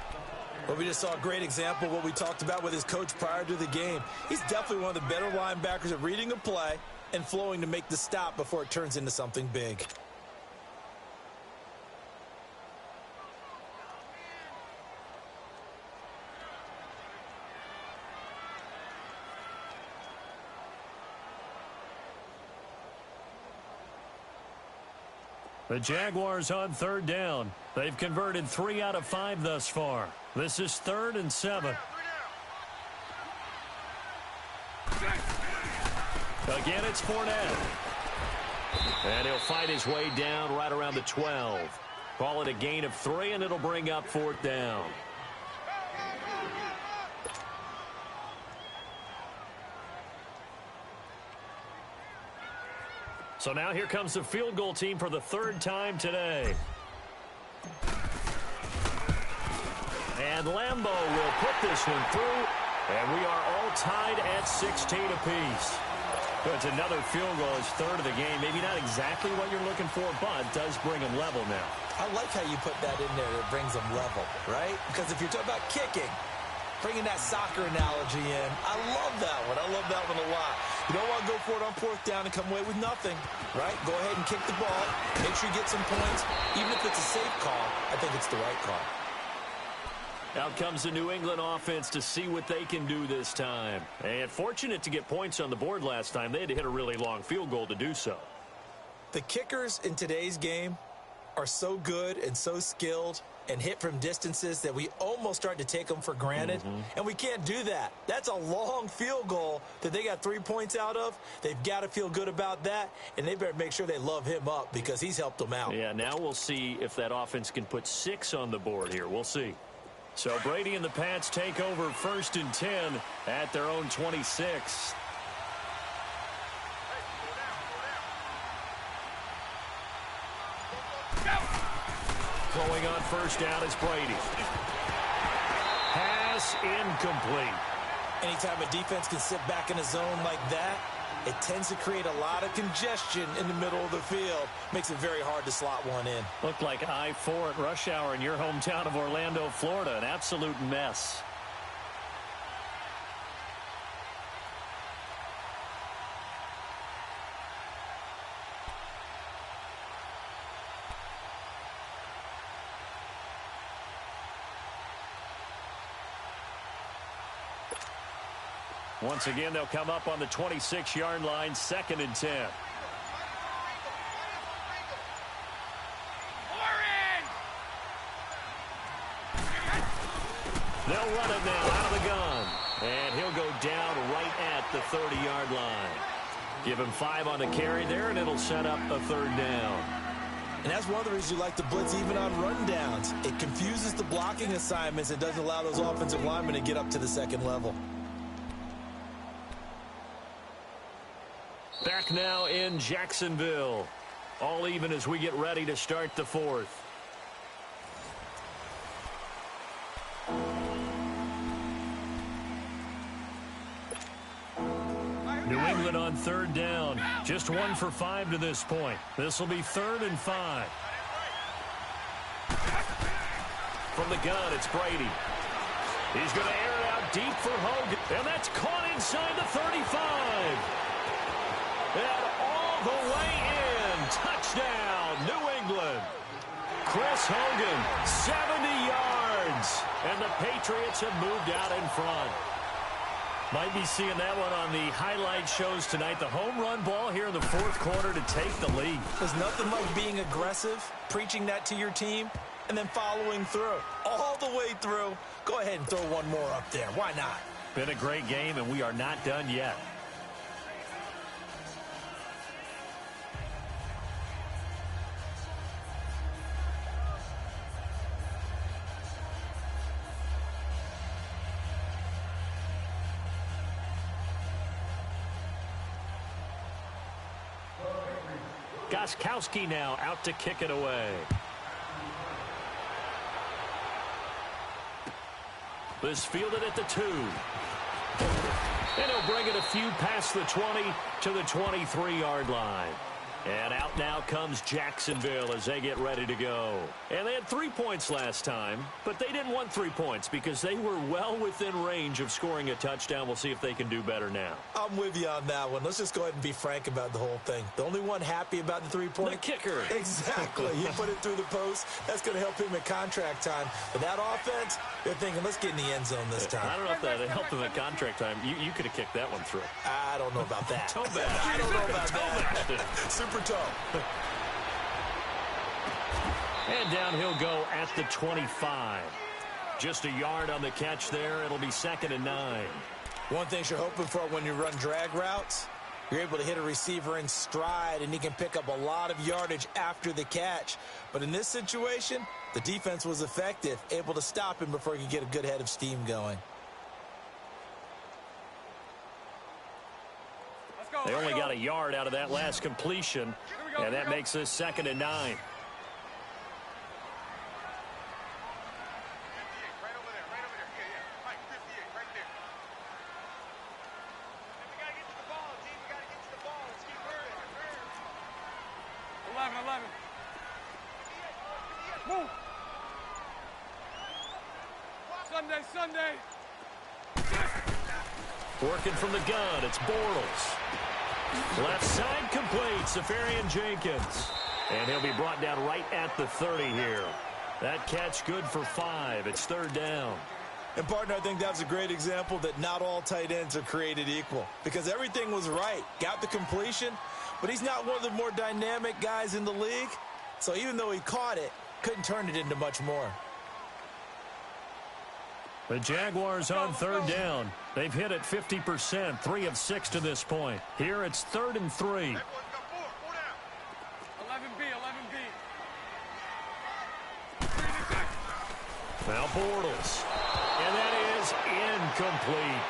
Well, we just saw a great example of what we talked about with his coach prior to the game. He's definitely one of the better linebackers at reading a play and flowing to make the stop before it turns into something big. The Jaguars on third down. They've converted 3 out of 5 thus far. This is 3rd and 7. Again, it's Fournette. And he'll fight his way down right around the 12. Call it a gain of 3, and it'll bring up 4th down. So now here comes the field goal team for the 3rd time today. And Lambeau will put this one through, and we are all tied at 16 apiece. So it's another field goal, his 3rd of the game. Maybe not exactly what you're looking for, but does bring him level now. I like how you put that in there. It brings them level, right? Because if you're talking about kicking, bringing that soccer analogy in, I love that one. I love that one a lot. You don't want to go for it on 4th down and come away with nothing, right? Go ahead and kick the ball. Make sure you get some points. Even if it's a safe call, I think it's the right call. Out comes the New England offense to see what they can do this time. And fortunate to get points on the board last time. They had to hit a really long field goal to do so. The kickers in today's game are so good and so skilled and hit from distances that we almost start to take them for granted. And we can't do that. That's a long field goal that they got 3 points out of. They've got to feel good about that, and they better make sure they love him up because he's helped them out. Yeah, now we'll see if that offense can put 6 on the board here. We'll see. So Brady and the Pats take over 1st and 10 at their own 26. Throwing on 1st down is Brady. Pass incomplete. Anytime a defense can sit back in a zone like that, it tends to create a lot of congestion in the middle of the field. Makes it very hard to slot one in. Looked like I-4 at rush hour in your hometown of Orlando, Florida. An absolute mess. Once again, they'll come up on the 26-yard line, 2nd and 10. They'll run it now out of the gun. And he'll go down right at the 30-yard line. Give him 5 on the carry there, and it'll set up a 3rd down. And that's one of the reasons you like to blitz even on rundowns. It confuses the blocking assignments and doesn't allow those offensive linemen to get up to the 2nd level. Back now in Jacksonville. All even as we get ready to start the 4th. New England on 3rd down. Just 1 for 5 to this point. This will be 3rd and 5. From the gun, it's Brady. He's going to air it out deep for Hogan. And that's caught inside the 35. And all the way in. Touchdown, New England. Chris Hogan, 70 yards. And the Patriots have moved out in front. Might be seeing that one on the highlight shows tonight. The home run ball here in the 4th quarter to take the lead. There's nothing like being aggressive, preaching that to your team, and then following through. All the way through. Go ahead and throw one more up there. Why not? Been a great game, and we are not done yet. Gostkowski now out to kick it away. This fielded at the 2. And he'll bring it a few past the 20 to the 23-yard line. And out now comes Jacksonville as they get ready to go. And they had 3 points last time, but they didn't want 3 points because they were well within range of scoring a touchdown. We'll see if they can do better now. I'm with you on that one. Let's just go ahead and be frank about the whole thing. The only one happy about the 3-point? The kicker. Exactly. He put it through the post. That's going to help him at contract time. But that offense, they're thinking, let's get in the end zone this time. I don't know if that helped him at contract time. You could have kicked that one through. I don't know about that. Toe bash. I don't know about that. Super toe. And down he'll go at the 25. Just a yard on the catch there. It'll be 2nd and 9. One thing you're hoping for when you run drag routes, you're able to hit a receiver in stride, and he can pick up a lot of yardage after the catch. But in this situation, the defense was effective, able to stop him before he could get a good head of steam going. They only got a yard out of that last completion, and that makes this 2nd and 9. Right over there. Yeah. Mike, 58, right there. We got to get to the ball, team. We got to get to the ball. Let's keep moving. 11. Sunday. Working from the gun, it's Bortles. Left side complete, Safarian Jenkins. And he'll be brought down right at the 30 here. That catch good for 5. It's 3rd down. And, partner, I think that's a great example that not all tight ends are created equal. Because everything was right. Got the completion, but he's not one of the more dynamic guys in the league. So even though he caught it, couldn't turn it into much more. The Jaguars on 3rd down. They've hit it 50%, 3 of 6 to this point. Here it's 3rd and 3. 11B. Now Bortles. And that is incomplete.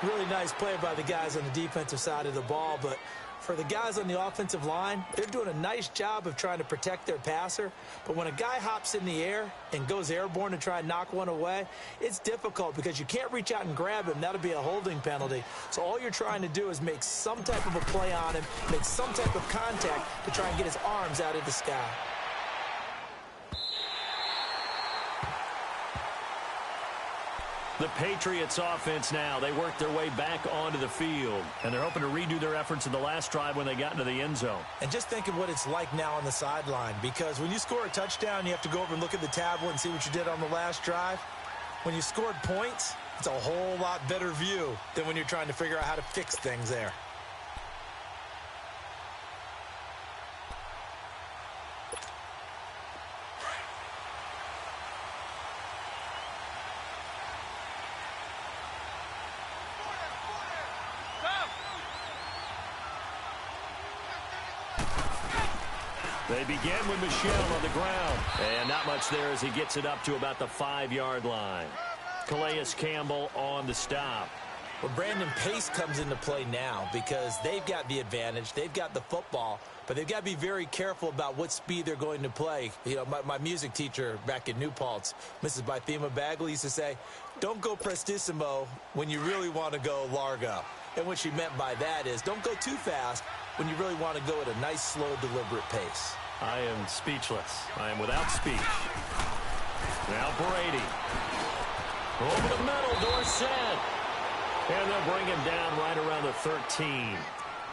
Really nice play by the guys on the defensive side of the ball, but for the guys on the offensive line, they're doing a nice job of trying to protect their passer. But when a guy hops in the air and goes airborne to try and knock one away, it's difficult because you can't reach out and grab him. That'll be a holding penalty. So all you're trying to do is make some type of a play on him, make some type of contact to try and get his arms out of the sky. The Patriots offense now, they work their way back onto the field, and they're hoping to redo their efforts in the last drive when they got into the end zone. And just think of what it's like now on the sideline, because when you score a touchdown, you have to go over and look at the tablet and see what you did on the last drive. When you scored points, it's a whole lot better view than when you're trying to figure out how to fix things there. They begin with Michel on the ground. And not much there as he gets it up to about the 5-yard line. Calais Campbell on the stop. Well, Brandon, pace comes into play now because they've got the advantage. They've got the football, but they've got to be very careful about what speed they're going to play. You know, my music teacher back in New Paltz, Mrs. Bythema Bagley, used to say, don't go prestissimo when you really want to go largo. And what she meant by that is don't go too fast when you really want to go at a nice, slow, deliberate pace. I am speechless. I am without speech. Now Brady. Over the middle, Dorsett. And they'll bring him down right around the 13.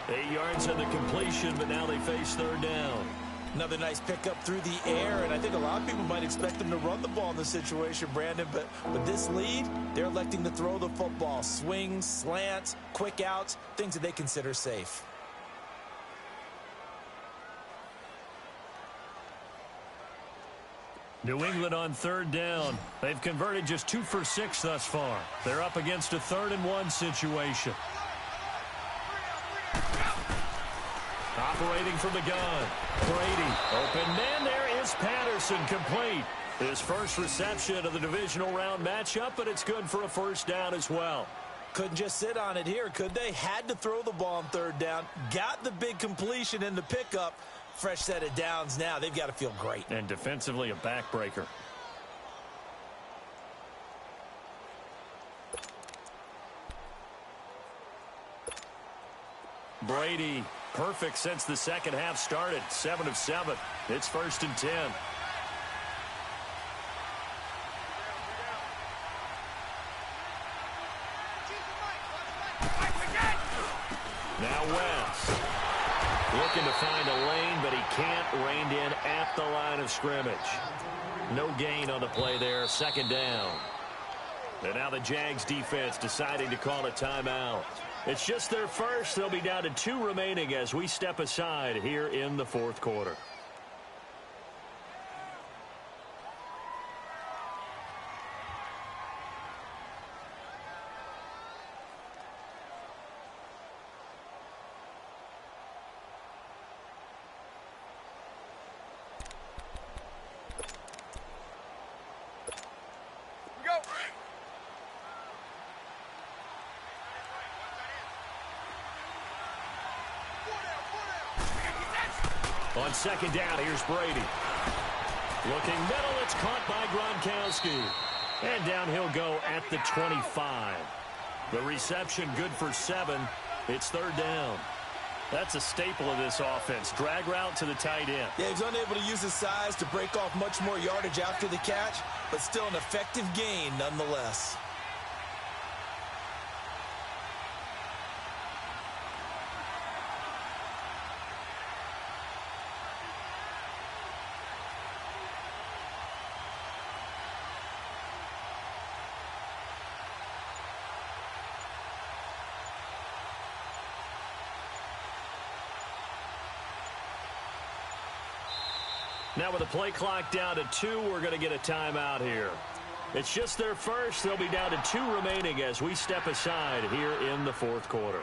8 yards on the completion, but now they face 3rd down. Another nice pickup through the air, and I think a lot of people might expect them to run the ball in this situation, Brandon, but with this lead, they're electing to throw the football. Swings, slants, quick outs, things that they consider safe. New England on 3rd down. They've converted just 2 for 6 thus far. They're up against a 3rd and 1 situation. Operating from the gun. Brady. Open man. There is Patterson, complete. His first reception of the divisional round matchup, but it's good for a 1st down as well. Couldn't just sit on it here, could they? Had to throw the ball on 3rd down. Got the big completion in the pickup. fresh set of downs now. They've got to feel great. And defensively, a backbreaker. Brady, perfect since the second half started. 7 of 7. It's 1st and 10. Now West. Looking to find a lane, but he can't. Reined in at the line of scrimmage. No gain on the play there. 2nd down. And now the Jags defense deciding to call a timeout. It's just their first. They'll be down to 2 remaining as we step aside here in the 4th quarter. On 2nd down, here's Brady. Looking middle, it's caught by Gronkowski. And down he'll go at the 25. The reception good for 7. It's 3rd down. That's a staple of this offense. Drag route to the tight end. Yeah, he's unable to use his size to break off much more yardage after the catch, but still an effective gain nonetheless. Now with the play clock down to 2, we're going to get a timeout here. It's just their first. They'll be down to 2 remaining as we step aside here in the 4th quarter.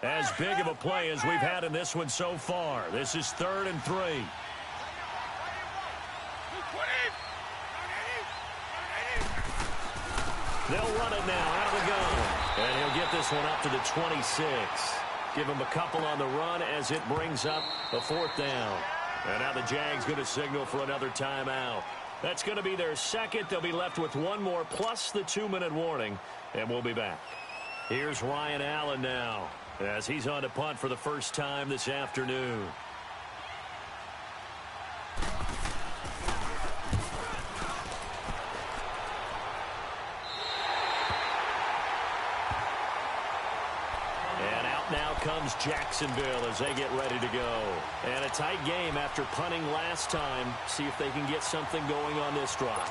As big of a play as we've had in this one so far. This is 3rd and 3. They'll run it now out of the gun. And he'll get this one up to the 26. Give him a couple on the run as it brings up a 4th down. And now the Jags going to signal for another timeout. That's going to be their second. They'll be left with 1 more plus the 2-minute warning. And we'll be back. Here's Ryan Allen now, as he's on to punt for the first time this afternoon. And out now comes Jacksonville as they get ready to go. And a tight game after punting last time. See if they can get something going on this drive.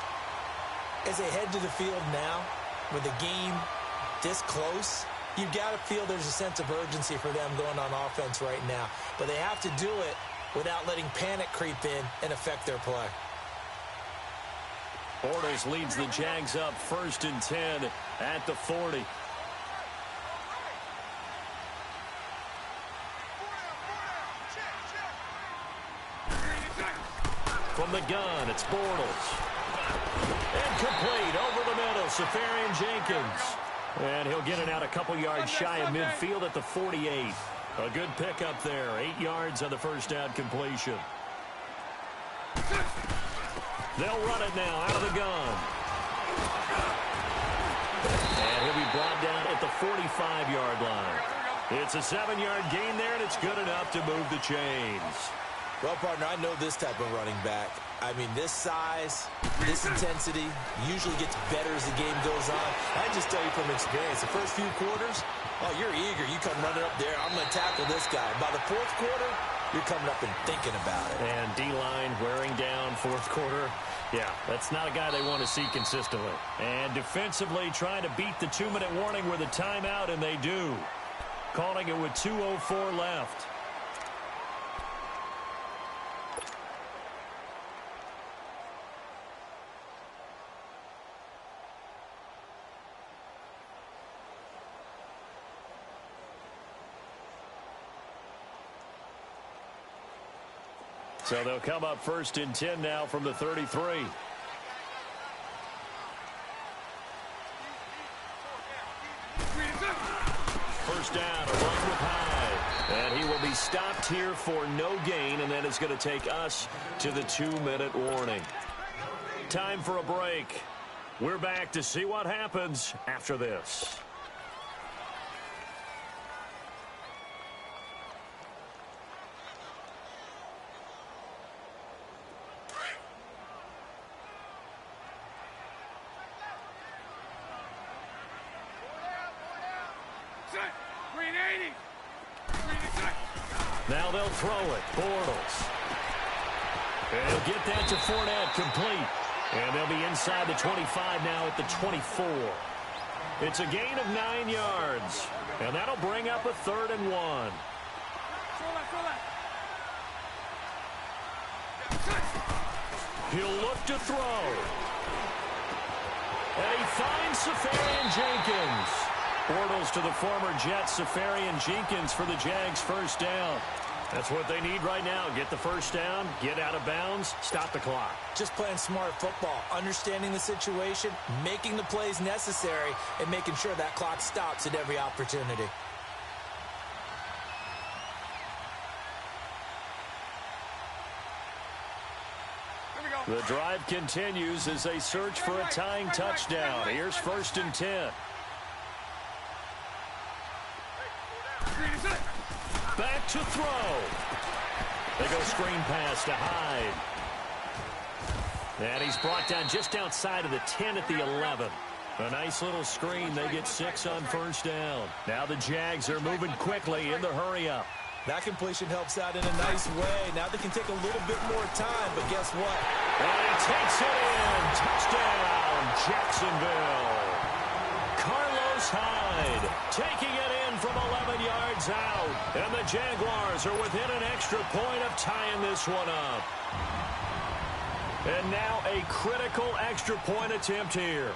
As they head to the field now, with the game this close, you've got to feel there's a sense of urgency for them going on offense right now. But they have to do it without letting panic creep in and affect their play. Bortles leads the Jags up 1st and 10 at the 40. From the gun, it's Bortles. Incomplete over the middle, Safarian Jenkins. And he'll get it out a couple yards shy of midfield at the 48. A good pickup there. 8 yards on the first down completion. They'll run it now out of the gun. And he'll be brought down at the 45-yard line. It's a 7-yard gain there, and it's good enough to move the chains. Well, partner, I know this type of running back. I mean, this size, this intensity usually gets better as the game goes on. I just tell you from experience, the first few quarters, oh, you're eager. You come running up there. I'm going to tackle this guy. By the 4th quarter, you're coming up and thinking about it. And D-line wearing down 4th quarter. Yeah, that's not a guy they want to see consistently. And defensively trying to beat the 2-minute warning with a timeout, and they do. Calling it with 2:04 left. So they'll come up 1st and 10 now from the 33. First down, a run with Hyde. And he will be stopped here for no gain, and then it's going to take us to the 2-minute warning. Time for a break. We're back to see what happens after this. Now they'll throw it. Bortles. And he'll get that to Fournette, complete. And they'll be inside the 25 now at the 24. It's a gain of 9 yards. And that'll bring up a 3rd and 1. He'll look to throw. And he finds Safarian Jenkins. Bortles to the former Jet, Safarian Jenkins for the Jags' first down. That's what they need right now. Get the first down, get out of bounds, stop the clock. Just playing smart football, understanding the situation, making the plays necessary, and making sure that clock stops at every opportunity. The drive continues as they search for a tying touchdown. Here's 1st and 10. Back to throw. They go screen pass to Hyde. And he's brought down just outside of the 10 at the 11. A nice little screen. They get 6 on first down. Now the Jags are moving quickly in the hurry-up. That completion helps out in a nice way. Now they can take a little bit more time, but guess what? And he takes it in. Touchdown, Jacksonville. Carlos Hyde taking it in from 11 yards out. And the Jaguars are within an extra point of tying this one up. And now a critical extra point attempt here.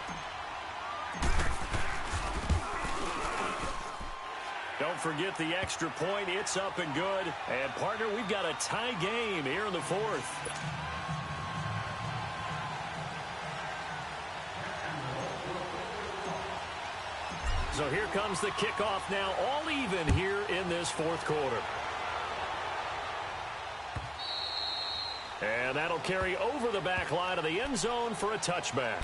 Don't forget the extra point. It's up and good. And, partner, we've got a tie game here in the 4th. So here comes the kickoff now, all even here in this 4th quarter. And that'll carry over the back line of the end zone for a touchback.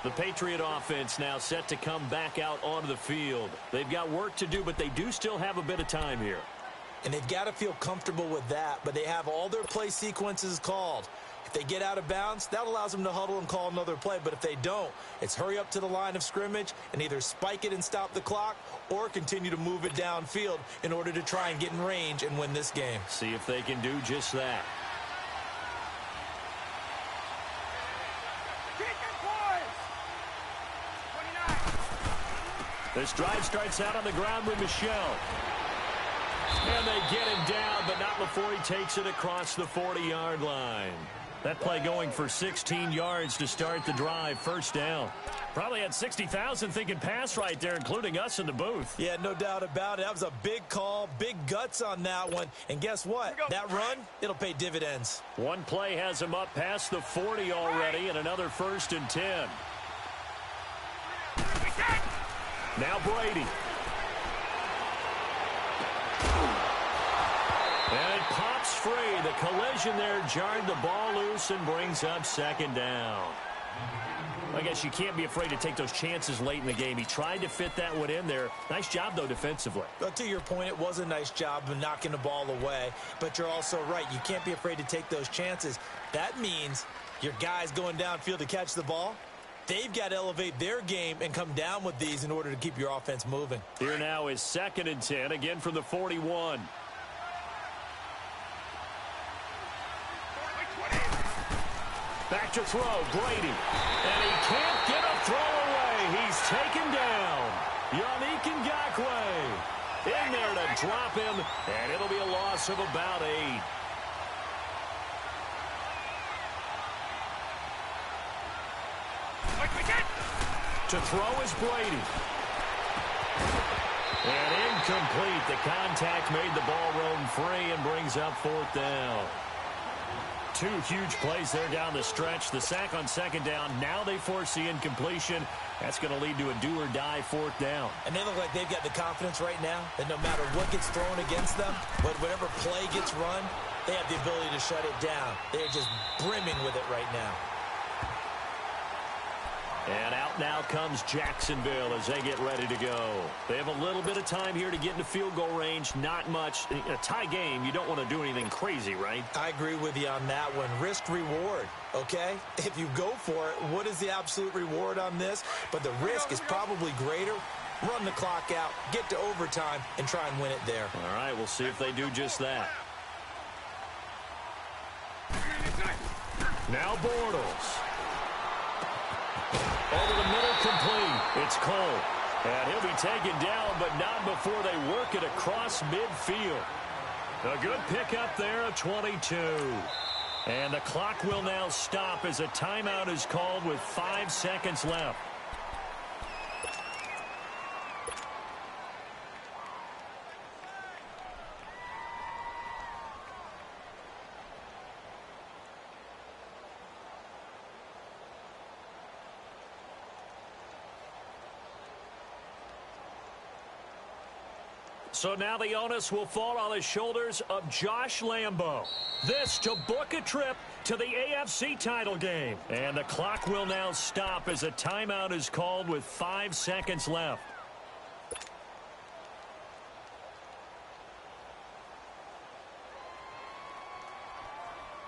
The Patriot offense now set to come back out onto the field. They've got work to do, but they do still have a bit of time here. And they've got to feel comfortable with that, but they have all their play sequences called. If they get out of bounds, that allows them to huddle and call another play. But if they don't, it's hurry up to the line of scrimmage and either spike it and stop the clock or continue to move it downfield in order to try and get in range and win this game. See if they can do just that. This drive starts out on the ground with Michel. And they get him down, but not before he takes it across the 40-yard line. That play going for 16 yards to start the drive. First down. Probably had 60,000 thinking pass right there, including us in the booth. Yeah, no doubt about it. That was a big call, big guts on that one. And guess what? That run, it'll pay dividends. One play has him up past the 40 already, and another 1st and 10. Now Brady. And it pops free. The collision there jarred the ball loose and brings up 2nd down. I guess you can't be afraid to take those chances late in the game. He tried to fit that one in there. Nice job, though, defensively. But to your point, it was a nice job of knocking the ball away. But you're also right. You can't be afraid to take those chances. That means your guys going downfield to catch the ball, they've got to elevate their game and come down with these in order to keep your offense moving. Here now is 2nd and 10, again from the 41. Back to throw, Brady. And he can't get a throw away. He's taken down. Yannick Ngakoue in there to drop him, and it'll be a loss of about 8. To throw is Brady. And incomplete. The contact made the ball roam free and brings up 4th down. Two huge plays there down the stretch. The sack on second down. Now they force the incompletion. That's going to lead to a do-or-die fourth down. And they look like they've got the confidence right now that no matter what gets thrown against them, whatever play gets run, they have the ability to shut it down. They're just brimming with it right now. And out now comes Jacksonville as they get ready to go. They have a little bit of time here to get into field goal range. Not much. In a tie game, you don't want to do anything crazy, right? I agree with you on that one. Risk-reward, okay? If you go for it, what is the absolute reward on this? But the risk is probably greater. Run the clock out, get to overtime, and try and win it there. All right, we'll see if they do just that. Now Bortles. Over the middle, complete. It's Cole. And he'll be taken down, but not before they work it across midfield. A good pickup there of 22. And the clock will now stop as a timeout is called with 5 seconds left. So now the onus will fall on the shoulders of Josh Lambo. This to book a trip to the AFC title game. And the clock will now stop as a timeout is called with 5 seconds left.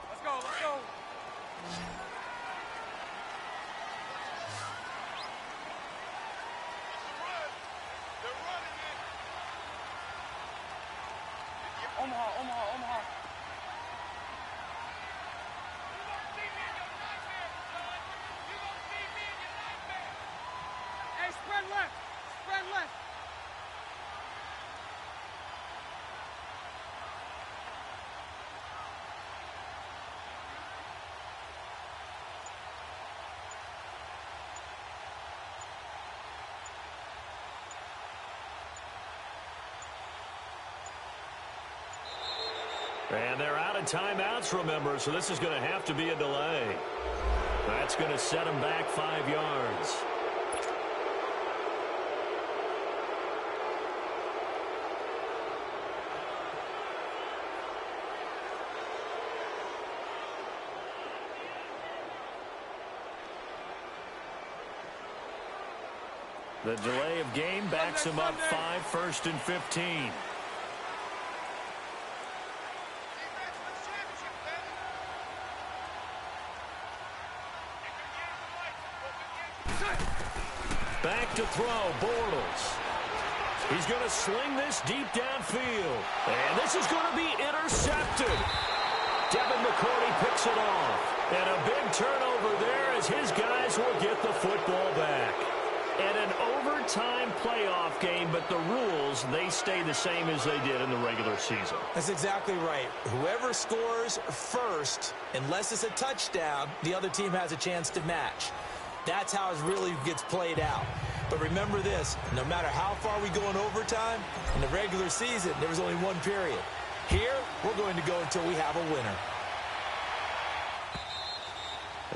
Let's go, let's go. Omaha, Omaha, Omaha. You won't see me in your nightmare, son. You won't see me in your nightmare. Hey, spread left. Spread left. And they're out of timeouts, remember, so this is going to have to be a delay. That's going to set them back 5 yards. The delay of game backs them up 5, 1st and 15. Back to throw, Bortles. He's going to sling this deep downfield. And this is going to be intercepted. Devin McCourty picks it off. And a big turnover there as his guys will get the football back. And an overtime playoff game, but the rules, they stay the same as they did in the regular season. That's exactly right. Whoever scores first, unless it's a touchdown, the other team has a chance to match. That's how it really gets played out. But remember this, no matter how far we go in overtime, in the regular season, there was only one period. Here, we're going to go until we have a winner.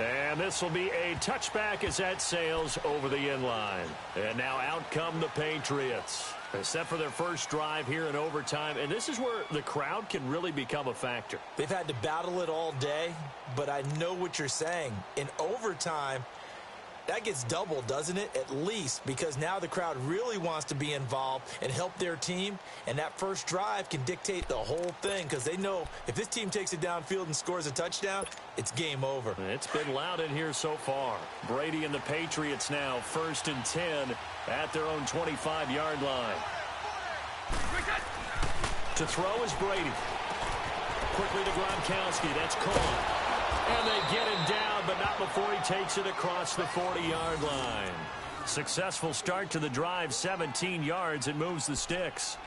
And this will be a touchback as that sails over the end line. And now out come the Patriots. Set for their first drive here in overtime. And this is where the crowd can really become a factor. They've had to battle it all day, but I know what you're saying. In overtime, that gets doubled, doesn't it? At least, because now the crowd really wants to be involved and help their team, and that first drive can dictate the whole thing because they know if this team takes it downfield and scores a touchdown, it's game over. It's been loud in here so far. Brady and the Patriots now 1st and 10 at their own 25-yard line. To throw is Brady. Quickly to Gronkowski. That's caught. And they get him down, but not before he takes it across the 40-yard line. Successful start to the drive, 17 yards, and moves the sticks.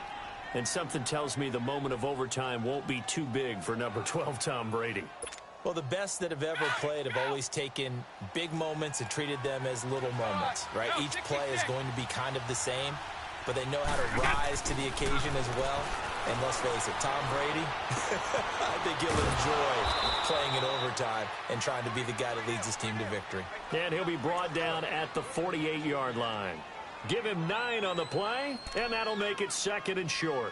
And something tells me the moment of overtime won't be too big for number 12, Tom Brady. Well, the best that have ever played have always taken big moments and treated them as little moments, right? Each play is going to be kind of the same, but they know how to rise to the occasion as well. And let's face it, Tom Brady, I think he'll enjoy playing in overtime and trying to be the guy that leads his team to victory. And he'll be brought down at the 48-yard line. Give him 9 on the play, and that'll make it 2nd and short.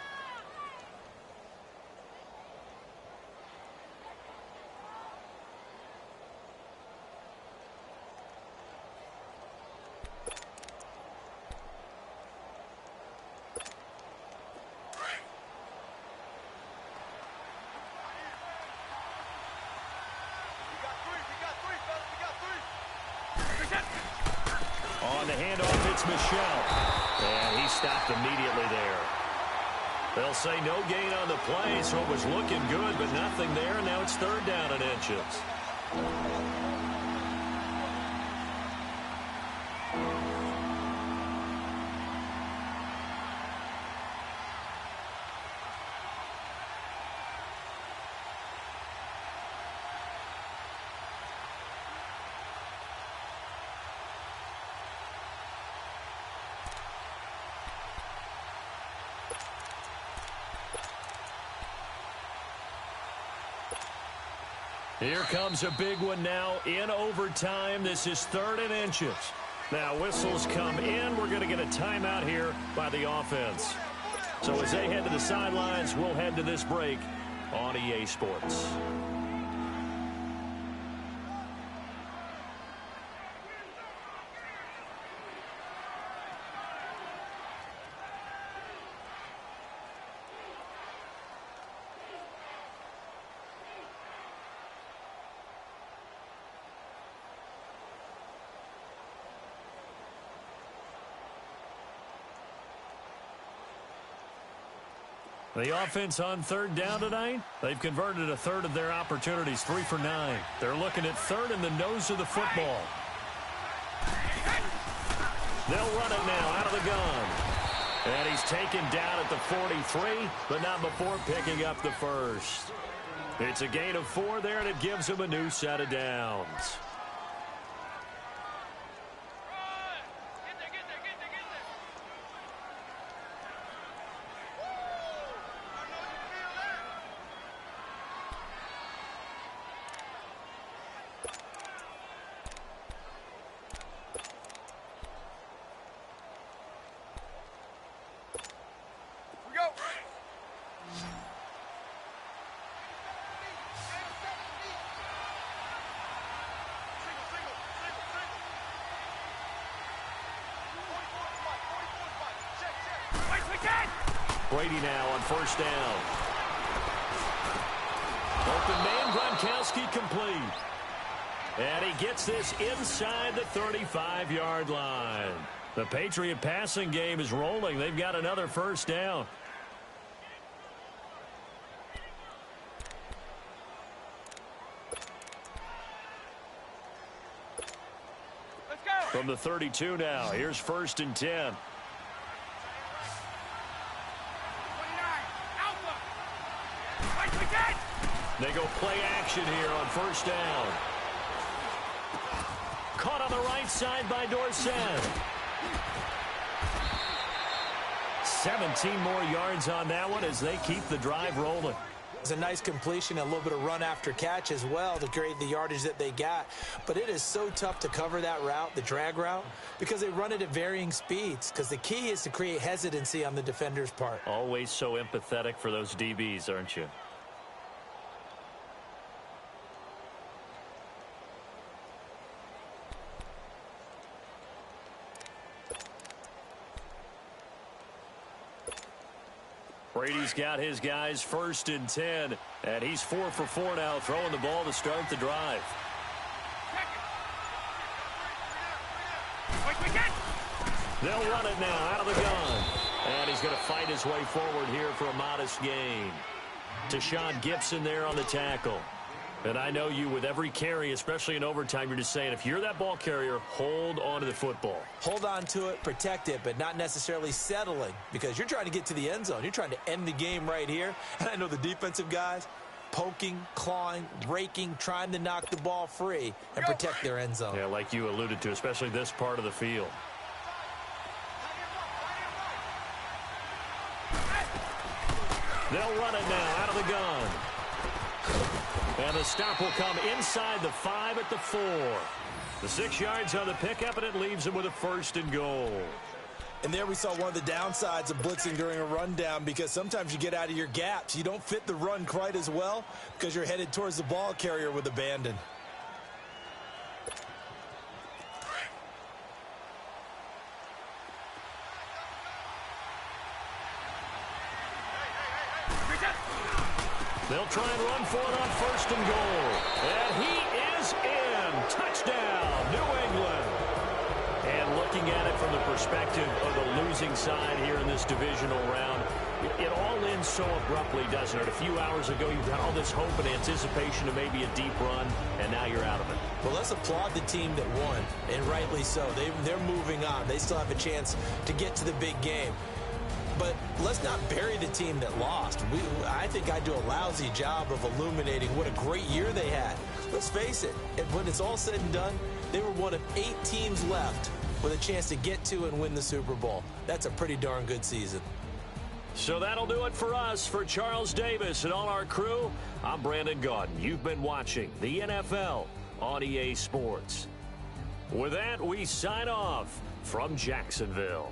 On the handoff, it's Michelle. And he stopped immediately there. They'll say no gain on the play, so it was looking good, but nothing there. Now it's 3rd down and inches. Here comes a big one now in overtime. This is 3rd and inches. Now whistles come in. We're going to get a timeout here by the offense. So as they head to the sidelines, we'll head to this break on EA Sports. The offense on 3rd down tonight, they've converted a 1/3 of their opportunities, 3 for 9. They're looking at 3rd in the nose of the football. They'll run it now out of the gun. And he's taken down at the 43, but not before picking up the 1st. It's a gain of 4 there, and it gives him a new set of downs. Brady now on 1st down. Open man, Gronkowski complete. And he gets this inside the 35-yard line. The Patriot passing game is rolling. They've got another 1st down. Let's go. From the 32 now, here's 1st and 10. They go play action here on 1st down. Caught on the right side by Dorsett. 17 more yards on that one as they keep the drive rolling. It's a nice completion, a little bit of run after catch as well to create the yardage that they got. But it is so tough to cover that route, the drag route, because they run it at varying speeds. Because the key is to create hesitancy on the defender's part. Always so empathetic for those DBs, aren't you? Brady's got his guys 1st and 10, and he's 4 for 4 now, throwing the ball to start the drive. They'll run it now out of the gun, and he's going to fight his way forward here for a modest gain. Tashawn Gibson there on the tackle. And I know you, with every carry, especially in overtime, you're just saying, if you're that ball carrier, hold on to the football. Hold on to it, protect it, but not necessarily settling, because you're trying to get to the end zone. You're trying to end the game right here. And I know the defensive guys, poking, clawing, raking, trying to knock the ball free and protect their end zone. Yeah, like you alluded to, especially this part of the field. They'll run it now out of the gun. And the stop will come inside the 5 at the 4. The 6 yards on the pickup, and it leaves them with a 1st and goal. And there we saw one of the downsides of blitzing during a rundown, because sometimes you get out of your gaps. You don't fit the run quite as well because you're headed towards the ball carrier with abandon. They'll try and run for it on 1st and goal. And he is in. Touchdown, New England. And looking at it from the perspective of the losing side here in this divisional round, it all ends so abruptly, doesn't it? A few hours ago, you've got all this hope and anticipation of maybe a deep run, and now you're out of it. Well, let's applaud the team that won, and rightly so. They're moving on. They still have a chance to get to the big game. But let's not bury the team that lost. I think I do a lousy job of illuminating what a great year they had. Let's face it, when it's all said and done, they were one of 8 teams left with a chance to get to and win the Super Bowl. That's a pretty darn good season. So that'll do it for us. For Charles Davis and all our crew, I'm Brandon Gaudin. You've been watching the NFL on EA Sports. With that, we sign off from Jacksonville.